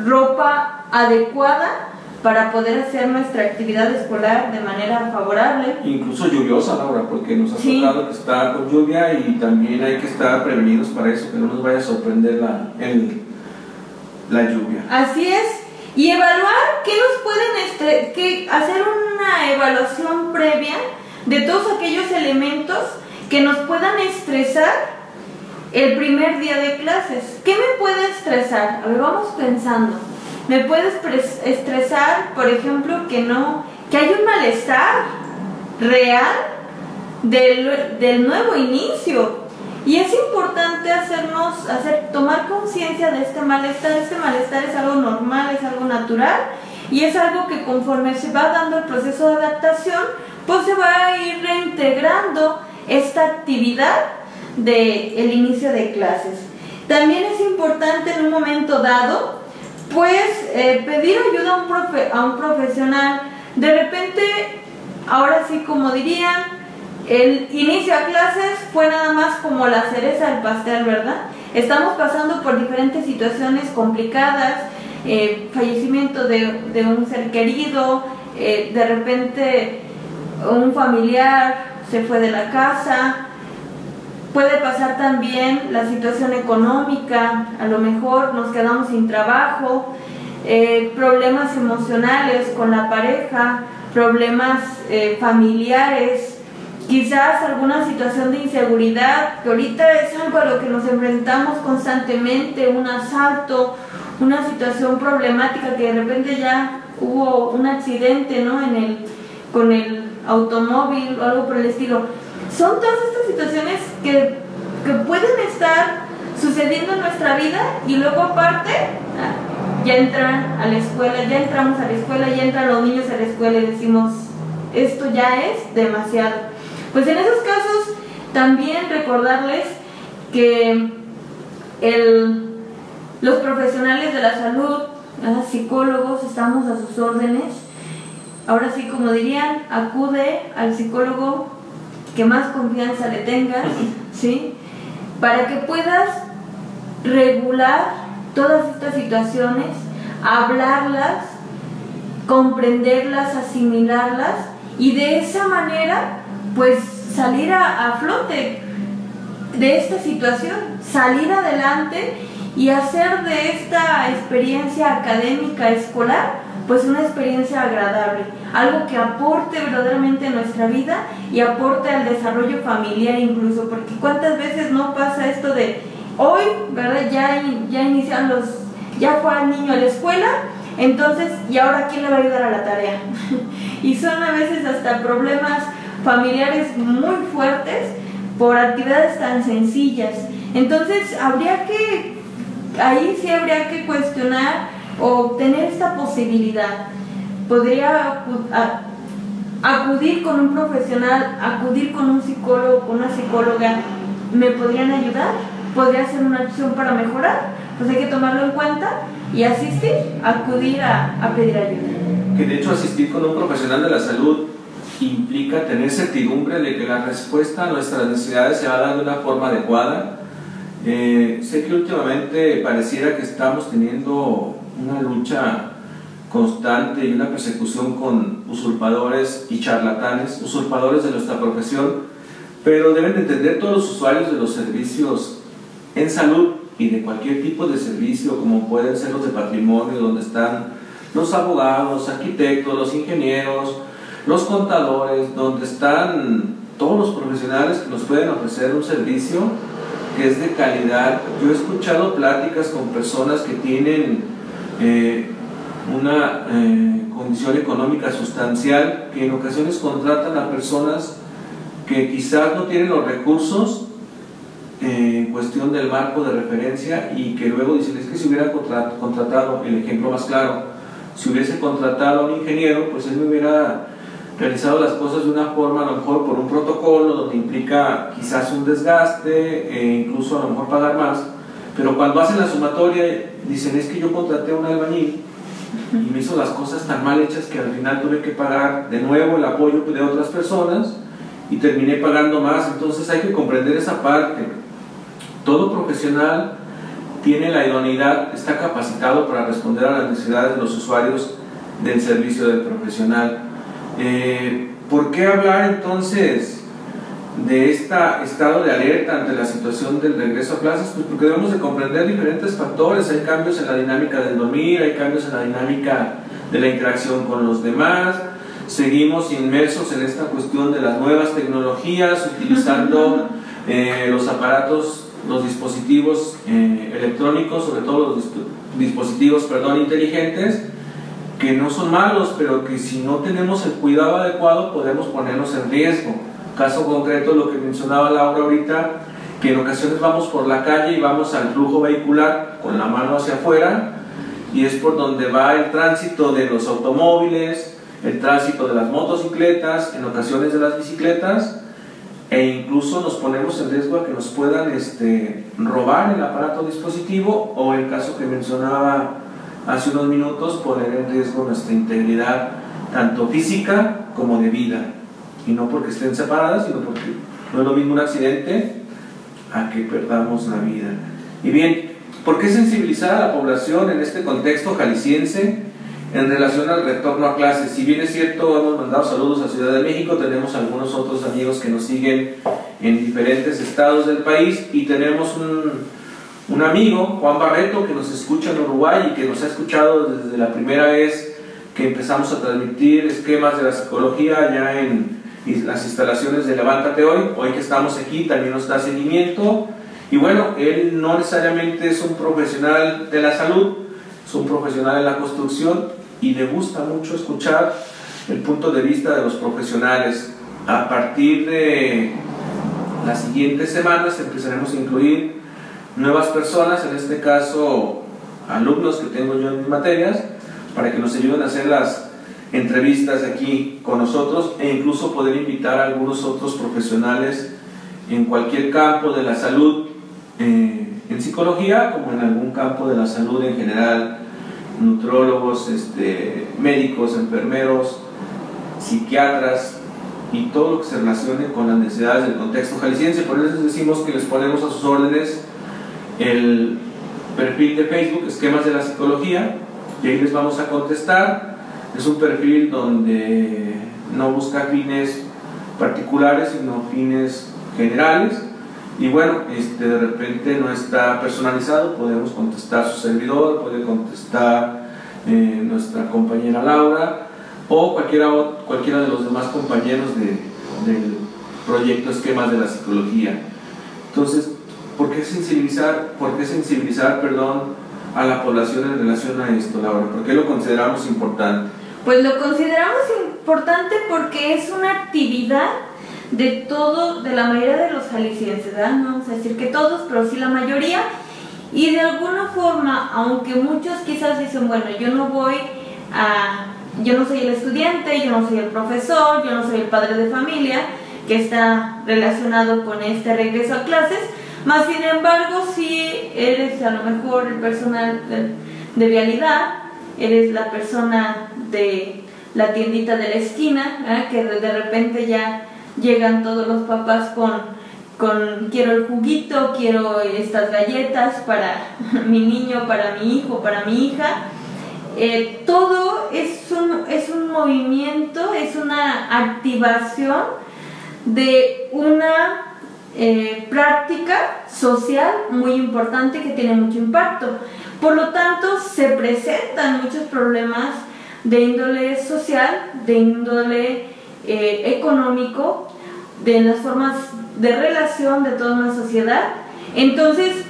ropa adecuada para poder hacer nuestra actividad escolar de manera favorable. Incluso lluviosa, Laura, porque nos ha tocado que está con lluvia y también hay que estar prevenidos para eso, que no nos vaya a sorprender la lluvia. Así es. Y evaluar qué nos pueden hacer una evaluación previa de todos aquellos elementos que nos puedan estresar el primer día de clases. ¿Qué me puede estresar? A ver, vamos pensando. Me puede estresar, por ejemplo, que hay un malestar real del nuevo inicio. Y es importante tomar conciencia de este malestar. Este malestar es algo normal, es algo natural, y es algo que conforme se va dando el proceso de adaptación, pues se va a ir reintegrando esta actividad del inicio de clases. También es importante en un momento dado pues pedir ayuda a un profesional. De repente, ahora sí, como dirían, el inicio a clases fue nada más como la cereza del pastel, ¿verdad? Estamos pasando por diferentes situaciones complicadas, fallecimiento de un ser querido, de repente un familiar se fue de la casa. Puede pasar también la situación económica, a lo mejor nos quedamos sin trabajo, problemas emocionales con la pareja, problemas familiares, quizás alguna situación de inseguridad, que ahorita es algo a lo que nos enfrentamos constantemente, un asalto, una situación problemática, que de repente ya hubo un accidente, ¿no?, con el automóvil o algo por el estilo. Son todas estas situaciones que pueden estar sucediendo en nuestra vida, y luego aparte ya entran a la escuela, ya entramos a la escuela, ya entran los niños a la escuela y decimos, esto ya es demasiado. Pues en esos casos también recordarles que los profesionales de la salud, los psicólogos, estamos a sus órdenes. Ahora sí, como dirían, acude al psicólogo que más confianza le tengas, ¿sí?, para que puedas regular todas estas situaciones, hablarlas, comprenderlas, asimilarlas, y de esa manera pues salir a flote de esta situación, salir adelante y hacer de esta experiencia académica escolar pues una experiencia agradable, algo que aporte verdaderamente a nuestra vida y aporte al desarrollo familiar incluso, porque cuántas veces no pasa esto de hoy, ¿verdad? Ya inician ya fue el niño a la escuela, entonces, ¿y ahora quién le va a ayudar a la tarea? Y son a veces hasta problemas familiares muy fuertes por actividades tan sencillas. Entonces, ahí sí habría que cuestionar o tener esta posibilidad. Podría acudir con un profesional, acudir con un psicólogo, con una psicóloga, ¿me podrían ayudar? ¿Podría ser una opción para mejorar? Pues hay que tomarlo en cuenta y asistir, acudir a pedir ayuda. Que de hecho asistir con un profesional de la salud implica tener certidumbre de que la respuesta a nuestras necesidades se va a dar de una forma adecuada. Sé que últimamente pareciera que estamos teniendo una lucha constante y una persecución con usurpadores y charlatanes, usurpadores de nuestra profesión, pero deben de entender todos los usuarios de los servicios en salud y de cualquier tipo de servicio, como pueden ser los de patrimonio, donde están los abogados, arquitectos, los ingenieros, los contadores, donde están todos los profesionales que nos pueden ofrecer un servicio que es de calidad. Yo he escuchado pláticas con personas que tienen una condición económica sustancial, que en ocasiones contratan a personas que quizás no tienen los recursos en cuestión del marco de referencia, y que luego dicen, es que si hubiera contratado, el ejemplo más claro, si hubiese contratado a un ingeniero, pues él me hubiera realizado las cosas de una forma, a lo mejor por un protocolo donde implica quizás un desgaste, incluso a lo mejor pagar más, pero cuando hacen la sumatoria dicen, es que yo contraté a un albañil y me hizo las cosas tan mal hechas que al final tuve que pagar de nuevo el apoyo de otras personas y terminé pagando más. Entonces hay que comprender esa parte. Todo profesional tiene la idoneidad, está capacitado para responder a las necesidades de los usuarios del servicio del profesional. ¿Por qué hablar entonces de este estado de alerta ante la situación del regreso a clases? Pues porque debemos de comprender diferentes factores. Hay cambios en la dinámica del dormir, hay cambios en la dinámica de la interacción con los demás. Seguimos inmersos en esta cuestión de las nuevas tecnologías, utilizando los aparatos, los dispositivos electrónicos, sobre todo los dispositivos inteligentes, que no son malos, pero que si no tenemos el cuidado adecuado podemos ponernos en riesgo. Caso concreto, lo que mencionaba Laura ahorita, que en ocasiones vamos por la calle y vamos al flujo vehicular con la mano hacia afuera, y es por donde va el tránsito de los automóviles, el tránsito de las motocicletas, en ocasiones de las bicicletas, e incluso nos ponemos en riesgo a que nos puedan robar el aparato dispositivo, o el caso que mencionaba hace unos minutos, poner en riesgo nuestra integridad tanto física como de vida, y no porque estén separadas, sino porque no es lo mismo un accidente a que perdamos la vida. Y bien, ¿por qué sensibilizar a la población en este contexto jalisciense en relación al retorno a clases? Si bien es cierto, hemos mandado saludos a Ciudad de México, tenemos algunos otros amigos que nos siguen en diferentes estados del país, y tenemos un amigo, Juan Barreto, que nos escucha en Uruguay y que nos ha escuchado desde la primera vez que empezamos a transmitir esquemas de la psicología allá en las instalaciones de Levántate Hoy que estamos aquí, también nos da seguimiento. Y bueno, él no necesariamente es un profesional de la salud, es un profesional en la construcción, y le gusta mucho escuchar el punto de vista de los profesionales. A partir de las siguientes semanas empezaremos a incluir nuevas personas, en este caso alumnos que tengo yo en mis materias, para que nos ayuden a hacer las entrevistas aquí con nosotros, e incluso poder invitar a algunos otros profesionales en cualquier campo de la salud, en psicología como en algún campo de la salud en general, nutrólogos, médicos, enfermeros, psiquiatras y todo lo que se relacione con las necesidades del contexto jalisciense. Por eso les decimos que les ponemos a sus órdenes el perfil de Facebook Esquemas de la Psicología, y ahí les vamos a contestar. Es un perfil donde no busca fines particulares, sino fines generales, y bueno, de repente no está personalizado, podemos contestar su servidor, puede contestar nuestra compañera Laura, o cualquiera de los demás compañeros del proyecto Esquemas de la Psicología. Entonces, ¿por qué sensibilizar, a la población en relación a esto, Laura? ¿Por qué lo consideramos importante? Pues lo consideramos importante porque es una actividad de la mayoría de los jaliscienses, ¿verdad? No vamos a decir que todos, pero sí la mayoría, y de alguna forma, aunque muchos quizás dicen, bueno, yo no soy el estudiante, yo no soy el profesor, yo no soy el padre de familia que está relacionado con este regreso a clases, más sin embargo, si eres a lo mejor el personal de vialidad, eres la persona de la tiendita de la esquina, ¿verdad? Que de repente ya llegan todos los papás con quiero el juguito, quiero estas galletas para mi niño, para mi hijo, para mi hija. Todo es un movimiento, es una activación de una práctica social muy importante que tiene mucho impacto. Por lo tanto, se presentan muchos problemas de índole social, de índole económico, de las formas de relación de toda una sociedad. Entonces,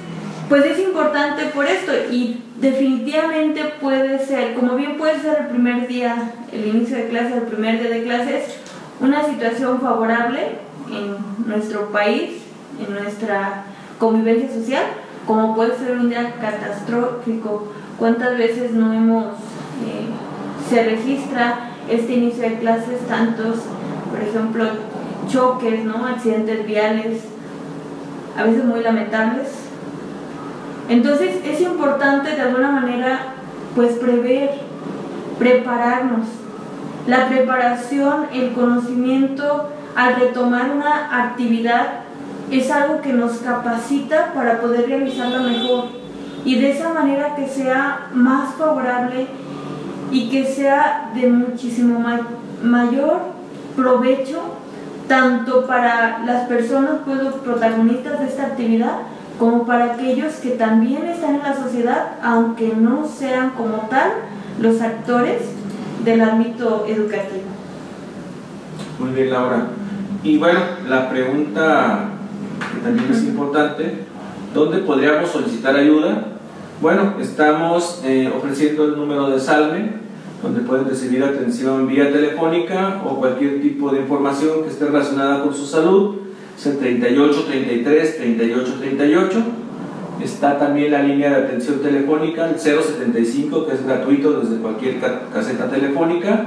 pues es importante por esto, y definitivamente puede ser, como bien puede ser el primer día, el inicio de clases, el primer día de clases, una situación favorable en nuestro país, en nuestra convivencia social, como puede ser un día catastrófico. ¿Cuántas veces se registra este inicio de clases tantos, por ejemplo, choques, ¿no? Accidentes viales, a veces muy lamentables? Entonces es importante de alguna manera pues prepararnos. La preparación, el conocimiento al retomar una actividad es algo que nos capacita para poder realizarla mejor, y de esa manera que sea más favorable y que sea de muchísimo mayor provecho tanto para las personas, pues los protagonistas de esta actividad, como para aquellos que también están en la sociedad, aunque no sean como tal los actores del ámbito educativo. Muy bien, Laura. Y bueno, la pregunta que también es importante, ¿dónde podríamos solicitar ayuda? Bueno, estamos ofreciendo el número de Salme, donde pueden recibir atención vía telefónica o cualquier tipo de información que esté relacionada con su salud. Es el 3833 3838. Está también la línea de atención telefónica, el 075, que es gratuito desde cualquier caseta telefónica.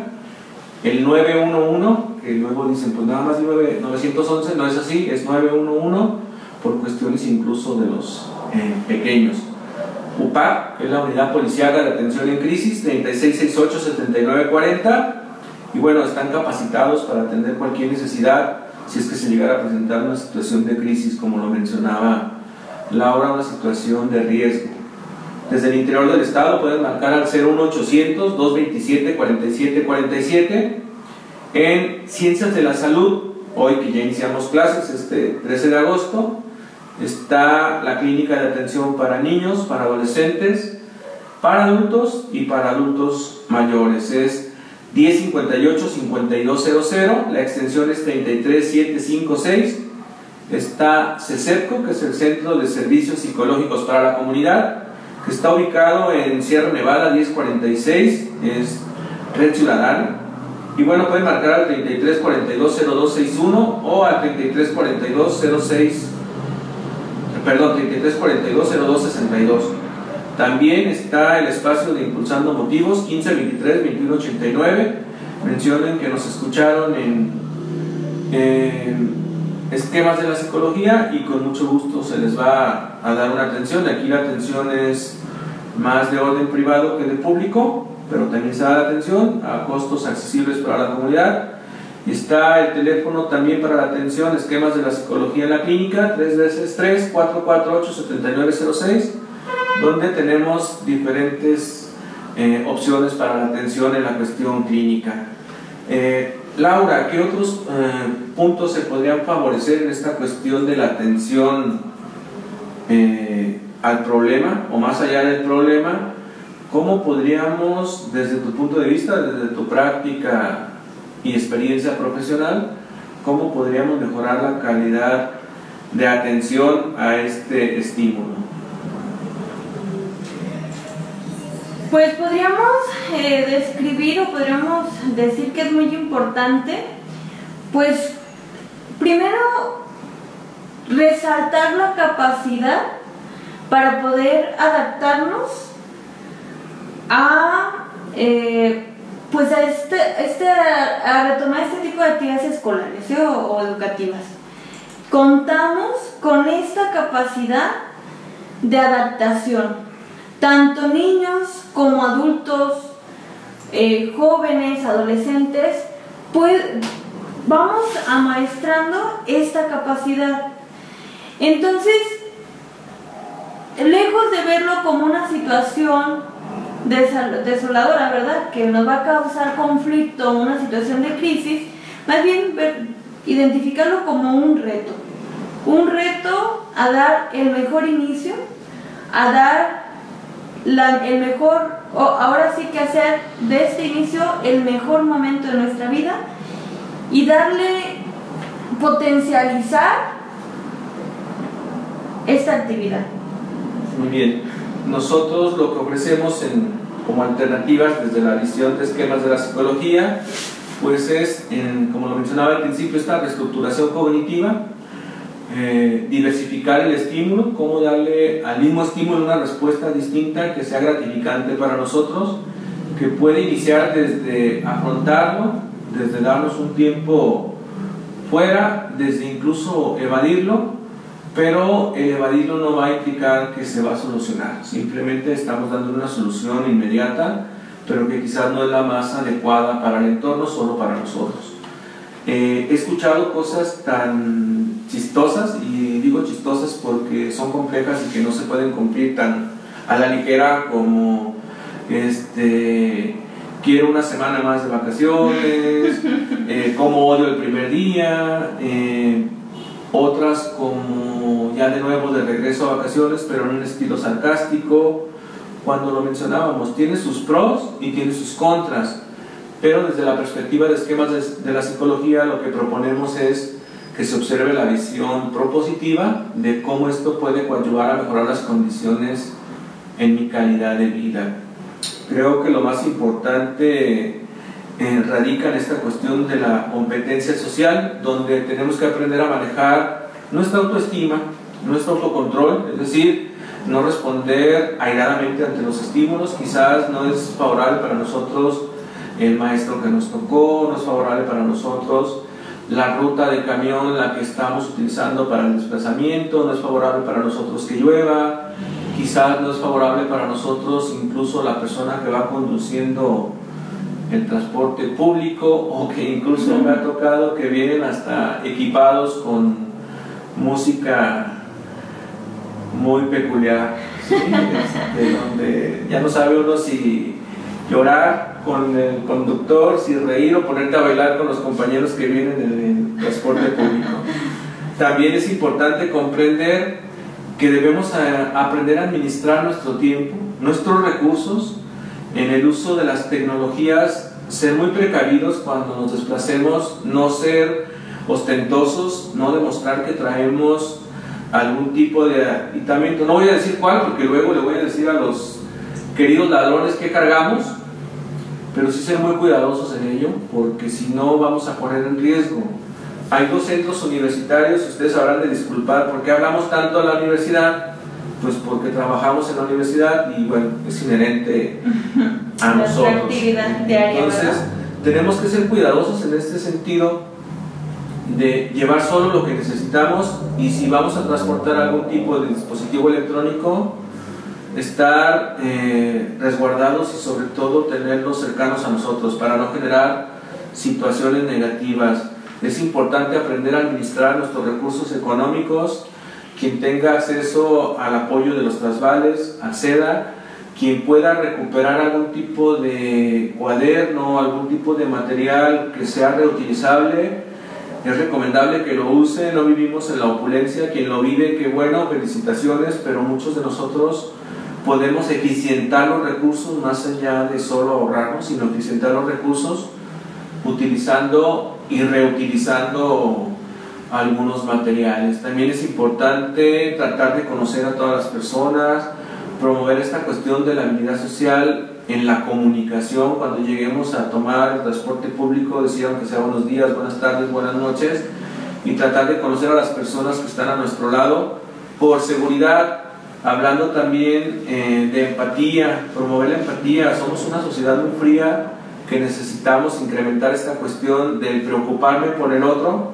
El 911, que luego dicen, pues nada más 911, no es así, es 911 por cuestiones incluso de los pequeños. UPAC, que es la Unidad Policiaca de Atención en Crisis, 3668-7940. Y bueno, están capacitados para atender cualquier necesidad si es que se llegara a presentar una situación de crisis, como lo mencionaba Laura, una situación de riesgo. Desde el interior del estado pueden marcar al 01800-227-4747. En Ciencias de la Salud, hoy que ya iniciamos clases, este 13 de agosto, está la clínica de atención para niños, para adolescentes, para adultos y para adultos mayores. Es 1058-5200, la extensión es 33756. Está CESEPCO, que es el Centro de Servicios Psicológicos para la Comunidad, que está ubicado en Sierra Nevada 1046, es Red Ciudadana. Y bueno, pueden marcar al 33420261 o al 33420262. También está el espacio de Impulsando Motivos, 1523-2189. Mencionen que nos escucharon en Esquemas de la Psicología y con mucho gusto se les va a dar una atención. Aquí la atención es más de orden privado que de público, pero también se da la atención a costos accesibles para la comunidad. Y está el teléfono también para la atención Esquemas de la Psicología en la clínica, 323-448-7906, donde tenemos diferentes opciones para la atención en la cuestión clínica. Laura, ¿qué otros puntos se podrían favorecer en esta cuestión de la atención al problema o más allá del problema? ¿Cómo podríamos, desde tu punto de vista, desde tu práctica y experiencia profesional, ¿cómo podríamos mejorar la calidad de atención a este estímulo? Pues podríamos describir o podríamos decir que es muy importante, pues primero resaltar la capacidad para poder adaptarnos a pues a retomar este tipo de actividades escolares, ¿sí? o educativas. Contamos con esta capacidad de adaptación, tanto niños como adultos, jóvenes, adolescentes, pues vamos amaestrando esta capacidad. Entonces, lejos de verlo como una situación desoladora, ¿verdad?, que nos va a causar conflicto, una situación de crisis, más bien identificarlo como un reto a dar el mejor inicio, a dar el mejor, ahora sí que hacer de este inicio el mejor momento de nuestra vida y potencializar esta actividad. Muy bien. Nosotros lo que ofrecemos como alternativas desde la visión de esquemas de la psicología, pues es, como lo mencionaba al principio, esta reestructuración cognitiva, diversificar el estímulo, cómo darle al mismo estímulo una respuesta distinta que sea gratificante para nosotros, que puede iniciar desde afrontarlo, desde darnos un tiempo fuera, desde incluso evadirlo, pero el evadirlo no va a implicar que se va a solucionar, simplemente estamos dando una solución inmediata, pero que quizás no es la más adecuada para el entorno, solo para nosotros. He escuchado cosas tan chistosas, y digo chistosas porque son complejas y que no se pueden cumplir tan a la ligera como quiero una semana más de vacaciones, cómo odio el primer día, otras como ya de nuevo de regreso a vacaciones, pero en un estilo sarcástico. Cuando lo mencionábamos, tiene sus pros y tiene sus contras, pero desde la perspectiva de esquemas de la psicología lo que proponemos es que se observe la visión propositiva de cómo esto puede coadyuvar a mejorar las condiciones en mi calidad de vida. Creo que lo más importante radica en esta cuestión de la competencia social, donde tenemos que aprender a manejar nuestra autoestima, nuestro autocontrol, es decir, no responder airadamente ante los estímulos. Quizás no es favorable para nosotros el maestro que nos tocó, no es favorable para nosotros la ruta de camión en la que estamos utilizando para el desplazamiento, no es favorable para nosotros que llueva, quizás no es favorable para nosotros incluso la persona que va conduciendo el transporte público, o que incluso me ha tocado que vienen hasta equipados con música muy peculiar, ¿sí? Donde ya no sabe uno si llorar con el conductor, si reír o ponerte a bailar con los compañeros que vienen en el transporte público. También es importante comprender que debemos aprender a administrar nuestro tiempo, nuestros recursos, en el uso de las tecnologías, ser muy precavidos cuando nos desplacemos, no ser ostentosos, no demostrar que traemos algún tipo de aditamento. No voy a decir cuál, porque luego le voy a decir a los queridos ladrones que cargamos, pero sí ser muy cuidadosos en ello, porque si no vamos a poner en riesgo. Hay dos centros universitarios, ustedes habrán de disculpar, ¿por qué hablamos tanto de la universidad? Pues porque trabajamos en la universidad y bueno, es inherente a nosotros. Actividad diaria, entonces, ¿verdad? Tenemos que ser cuidadosos en este sentido de llevar solo lo que necesitamos, y si vamos a transportar algún tipo de dispositivo electrónico, estar resguardados y sobre todo tenerlos cercanos a nosotros para no generar situaciones negativas. Es importante aprender a administrar nuestros recursos económicos. Quien tenga acceso al apoyo de los trasvales, acceda. Quien pueda recuperar algún tipo de cuaderno, algún tipo de material que sea reutilizable, es recomendable que lo use. No vivimos en la opulencia. Quien lo vive, qué bueno, felicitaciones, pero muchos de nosotros podemos eficientar los recursos más allá de solo ahorrarnos, sino eficientar los recursos utilizando y reutilizando algunos materiales. También es importante tratar de conocer a todas las personas, promover esta cuestión de la habilidad social en la comunicación. Cuando lleguemos a tomar el transporte público, decir aunque sea buenos días, buenas tardes, buenas noches, y tratar de conocer a las personas que están a nuestro lado por seguridad, hablando también de empatía, promover la empatía. Somos una sociedad muy fría que necesitamos incrementar esta cuestión del preocuparme por el otro.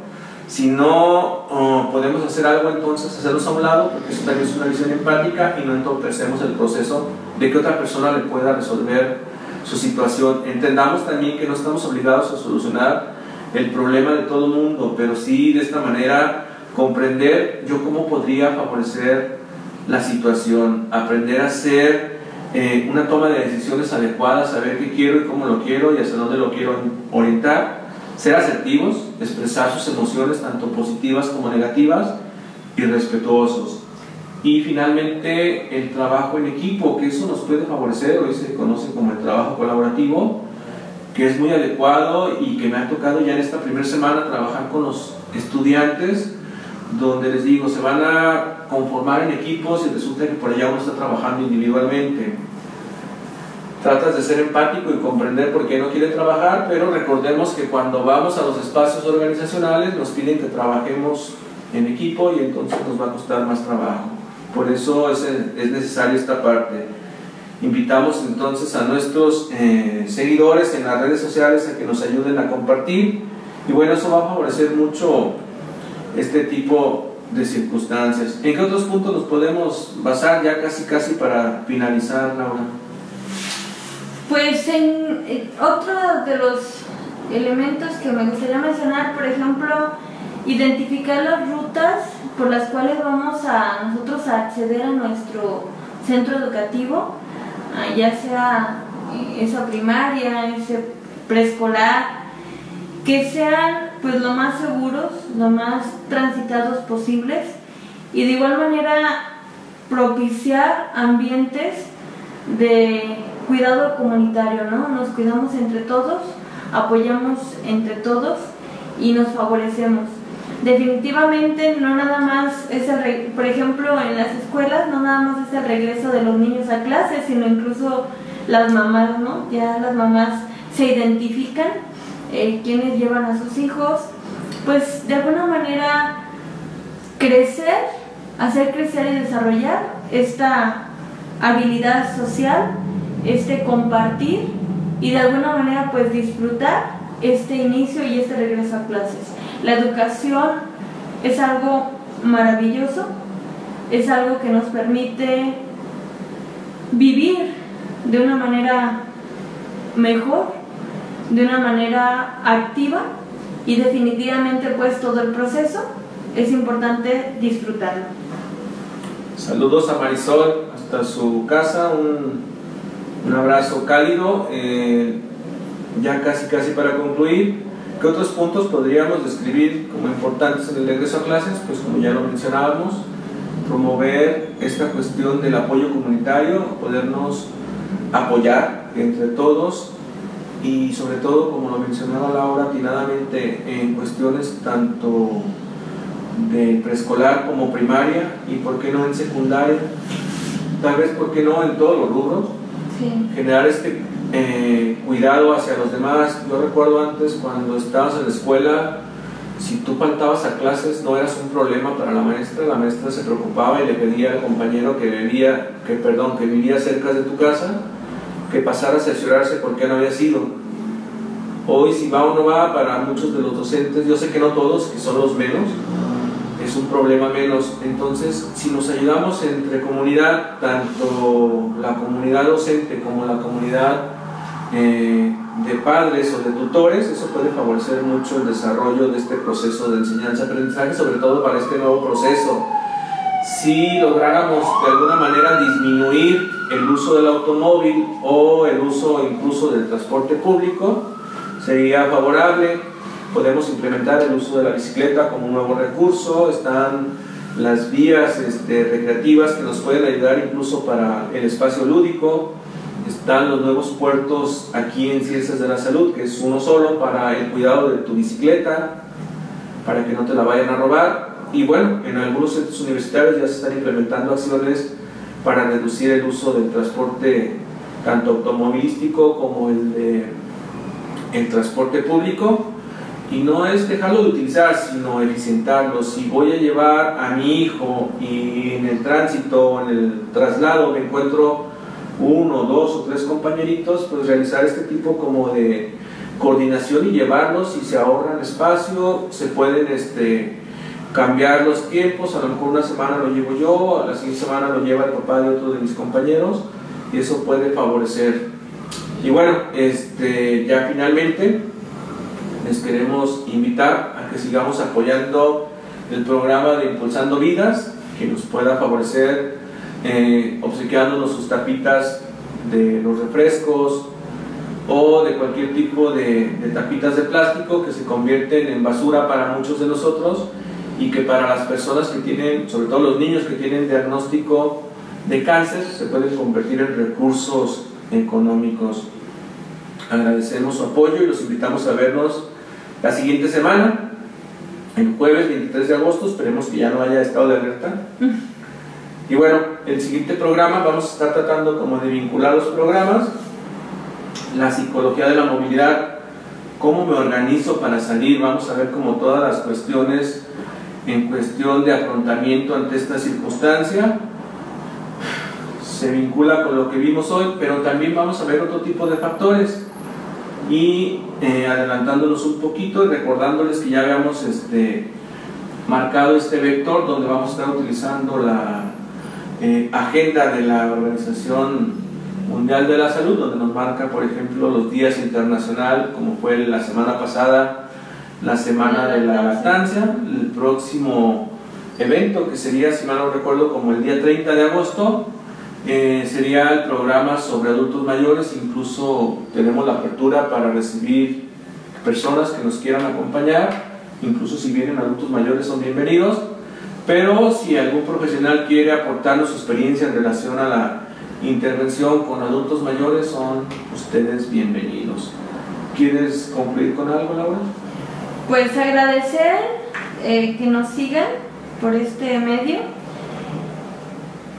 Si no podemos hacer algo, entonces hacernos a un lado, porque eso también es una visión empática y no entorpecemos el proceso de que otra persona le pueda resolver su situación. Entendamos también que no estamos obligados a solucionar el problema de todo el mundo, pero sí de esta manera comprender yo cómo podría favorecer la situación, aprender a hacer una toma de decisiones adecuadas, saber qué quiero y cómo lo quiero y hacia dónde lo quiero orientar. Ser asertivos, expresar sus emociones tanto positivas como negativas y respetuosos. Y finalmente el trabajo en equipo, que eso nos puede favorecer, hoy se conoce como el trabajo colaborativo, que es muy adecuado y que me ha tocado ya en esta primera semana trabajar con los estudiantes, donde les digo, se van a conformar en equipos y resulta que por allá uno está trabajando individualmente. Tratas de ser empático y comprender por qué no quiere trabajar, pero recordemos que cuando vamos a los espacios organizacionales nos piden que trabajemos en equipo y entonces nos va a costar más trabajo. Por eso es necesaria esta parte. Invitamos entonces a nuestros seguidores en las redes sociales a que nos ayuden a compartir, y bueno, eso va a favorecer mucho este tipo de circunstancias. ¿En qué otros puntos nos podemos basar ya casi para finalizar, Laura? Pues en otro de los elementos que me gustaría mencionar, por ejemplo, identificar las rutas por las cuales vamos a nosotros a acceder a nuestro centro educativo, ya sea esa primaria, ese preescolar, que sean pues lo más seguros, lo más transitados posibles, y de igual manera propiciar ambientes de cuidado comunitario, ¿no? Nos cuidamos entre todos, apoyamos entre todos y nos favorecemos. Definitivamente no nada más es por ejemplo en las escuelas no nada más es el regreso de los niños a clases, sino incluso las mamás, ¿no? Ya las mamás se identifican, quienes llevan a sus hijos, pues de alguna manera hacer crecer y desarrollar esta habilidad social, este compartir y de alguna manera pues disfrutar este inicio y este regreso a clases. La educación es algo maravilloso, es algo que nos permite vivir de una manera mejor, de una manera activa, y definitivamente pues todo el proceso es importante disfrutarlo. Saludos a Marisol hasta su casa, un abrazo cálido. Ya casi para concluir, ¿qué otros puntos podríamos describir como importantes en el regreso a clases? Pues como ya lo mencionábamos, promover esta cuestión del apoyo comunitario, podernos apoyar entre todos, y sobre todo, como lo mencionaba Laura atinadamente, en cuestiones tanto de preescolar como primaria, y por qué no en secundaria, tal vez por qué no en todos los rubros. Sí. Generar este cuidado hacia los demás. Yo recuerdo antes, cuando estabas en la escuela, si tú faltabas a clases no eras un problema para la maestra se preocupaba y le pedía al compañero que vivía cerca de tu casa que pasara a cerciorarse por qué no había sido. Hoy, si va o no va, para muchos de los docentes, yo sé que no todos, que son los menos, es un problema menos. Entonces, si nos ayudamos entre comunidad, tanto la comunidad docente como la comunidad de padres o de tutores, eso puede favorecer mucho el desarrollo de este proceso de enseñanza-aprendizaje, sobre todo para este nuevo proceso. Si lográramos de alguna manera disminuir el uso del automóvil o el uso incluso del transporte público, sería favorable. Podemos implementar el uso de la bicicleta como un nuevo recurso. Están las vías recreativas que nos pueden ayudar incluso para el espacio lúdico. Están los nuevos puertos aquí en Ciencias de la Salud, que es uno solo para el cuidado de tu bicicleta, para que no te la vayan a robar. Y bueno, en algunos centros universitarios ya se están implementando acciones para reducir el uso del transporte tanto automovilístico como el transporte público. Y no es dejarlo de utilizar, sino eficientarlo. Si voy a llevar a mi hijo y en el tránsito, en el traslado, me encuentro 1, 2 o 3 compañeritos, pues realizar este tipo como de coordinación y llevarlos, y se ahorran espacio, se pueden cambiar los tiempos. A lo mejor una semana lo llevo yo, a la siguiente semana lo lleva el papá de otro de mis compañeros, y eso puede favorecer. Y bueno, ya finalmente les queremos invitar a que sigamos apoyando el programa de Impulsando Vidas, que nos pueda favorecer obsequiándonos sus tapitas de los refrescos o de cualquier tipo de tapitas de plástico que se convierten en basura para muchos de nosotros, y que para las personas que tienen, sobre todo los niños que tienen diagnóstico de cáncer, se pueden convertir en recursos económicos. Agradecemos su apoyo y los invitamos a vernos la siguiente semana, el jueves 23 de agosto. Esperemos que ya no haya estado de alerta. Y bueno, el siguiente programa vamos a estar tratando como de vincular los programas, la psicología de la movilidad, cómo me organizo para salir. Vamos a ver como todas las cuestiones en cuestión de afrontamiento ante esta circunstancia. Se vincula con lo que vimos hoy, pero también vamos a ver otro tipo de factores. Y adelantándonos un poquito y recordándoles que ya habíamos marcado este vector donde vamos a estar utilizando la agenda de la Organización Mundial de la Salud, donde nos marca, por ejemplo, los días internacional, como fue la semana pasada, la semana de la lactancia. El próximo evento, que sería, si mal no recuerdo, como el día 30 de agosto, sería el programa sobre adultos mayores. Incluso tenemos la apertura para recibir personas que nos quieran acompañar. Incluso si vienen adultos mayores, son bienvenidos, pero si algún profesional quiere aportarnos su experiencia en relación a la intervención con adultos mayores, son ustedes bienvenidos. ¿Quieres concluir con algo, Laura? Pues agradecer que nos sigan por este medio.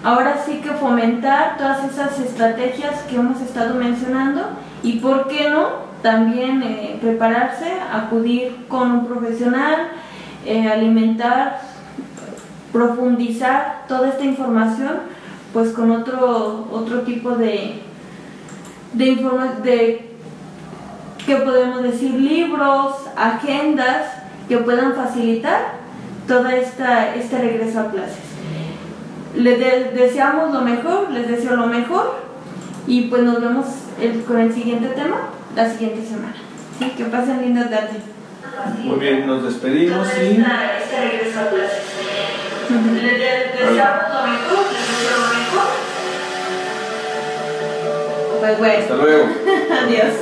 Ahora sí que fomentar todas esas estrategias que hemos estado mencionando, y por qué no, también prepararse, acudir con un profesional, alimentar, profundizar toda esta información, pues con otro tipo de ¿qué podemos decir? Libros, agendas que puedan facilitar toda este regreso a clases. Les deseamos lo mejor, les deseo lo mejor, y pues nos vemos con el siguiente tema la siguiente semana. ¿Sí? Que pasen linda tarde. Muy bien, nos despedimos y este regreso a clases. Les deseamos lo mejor, les deseo lo mejor. Pues bueno. Hasta luego. Adiós.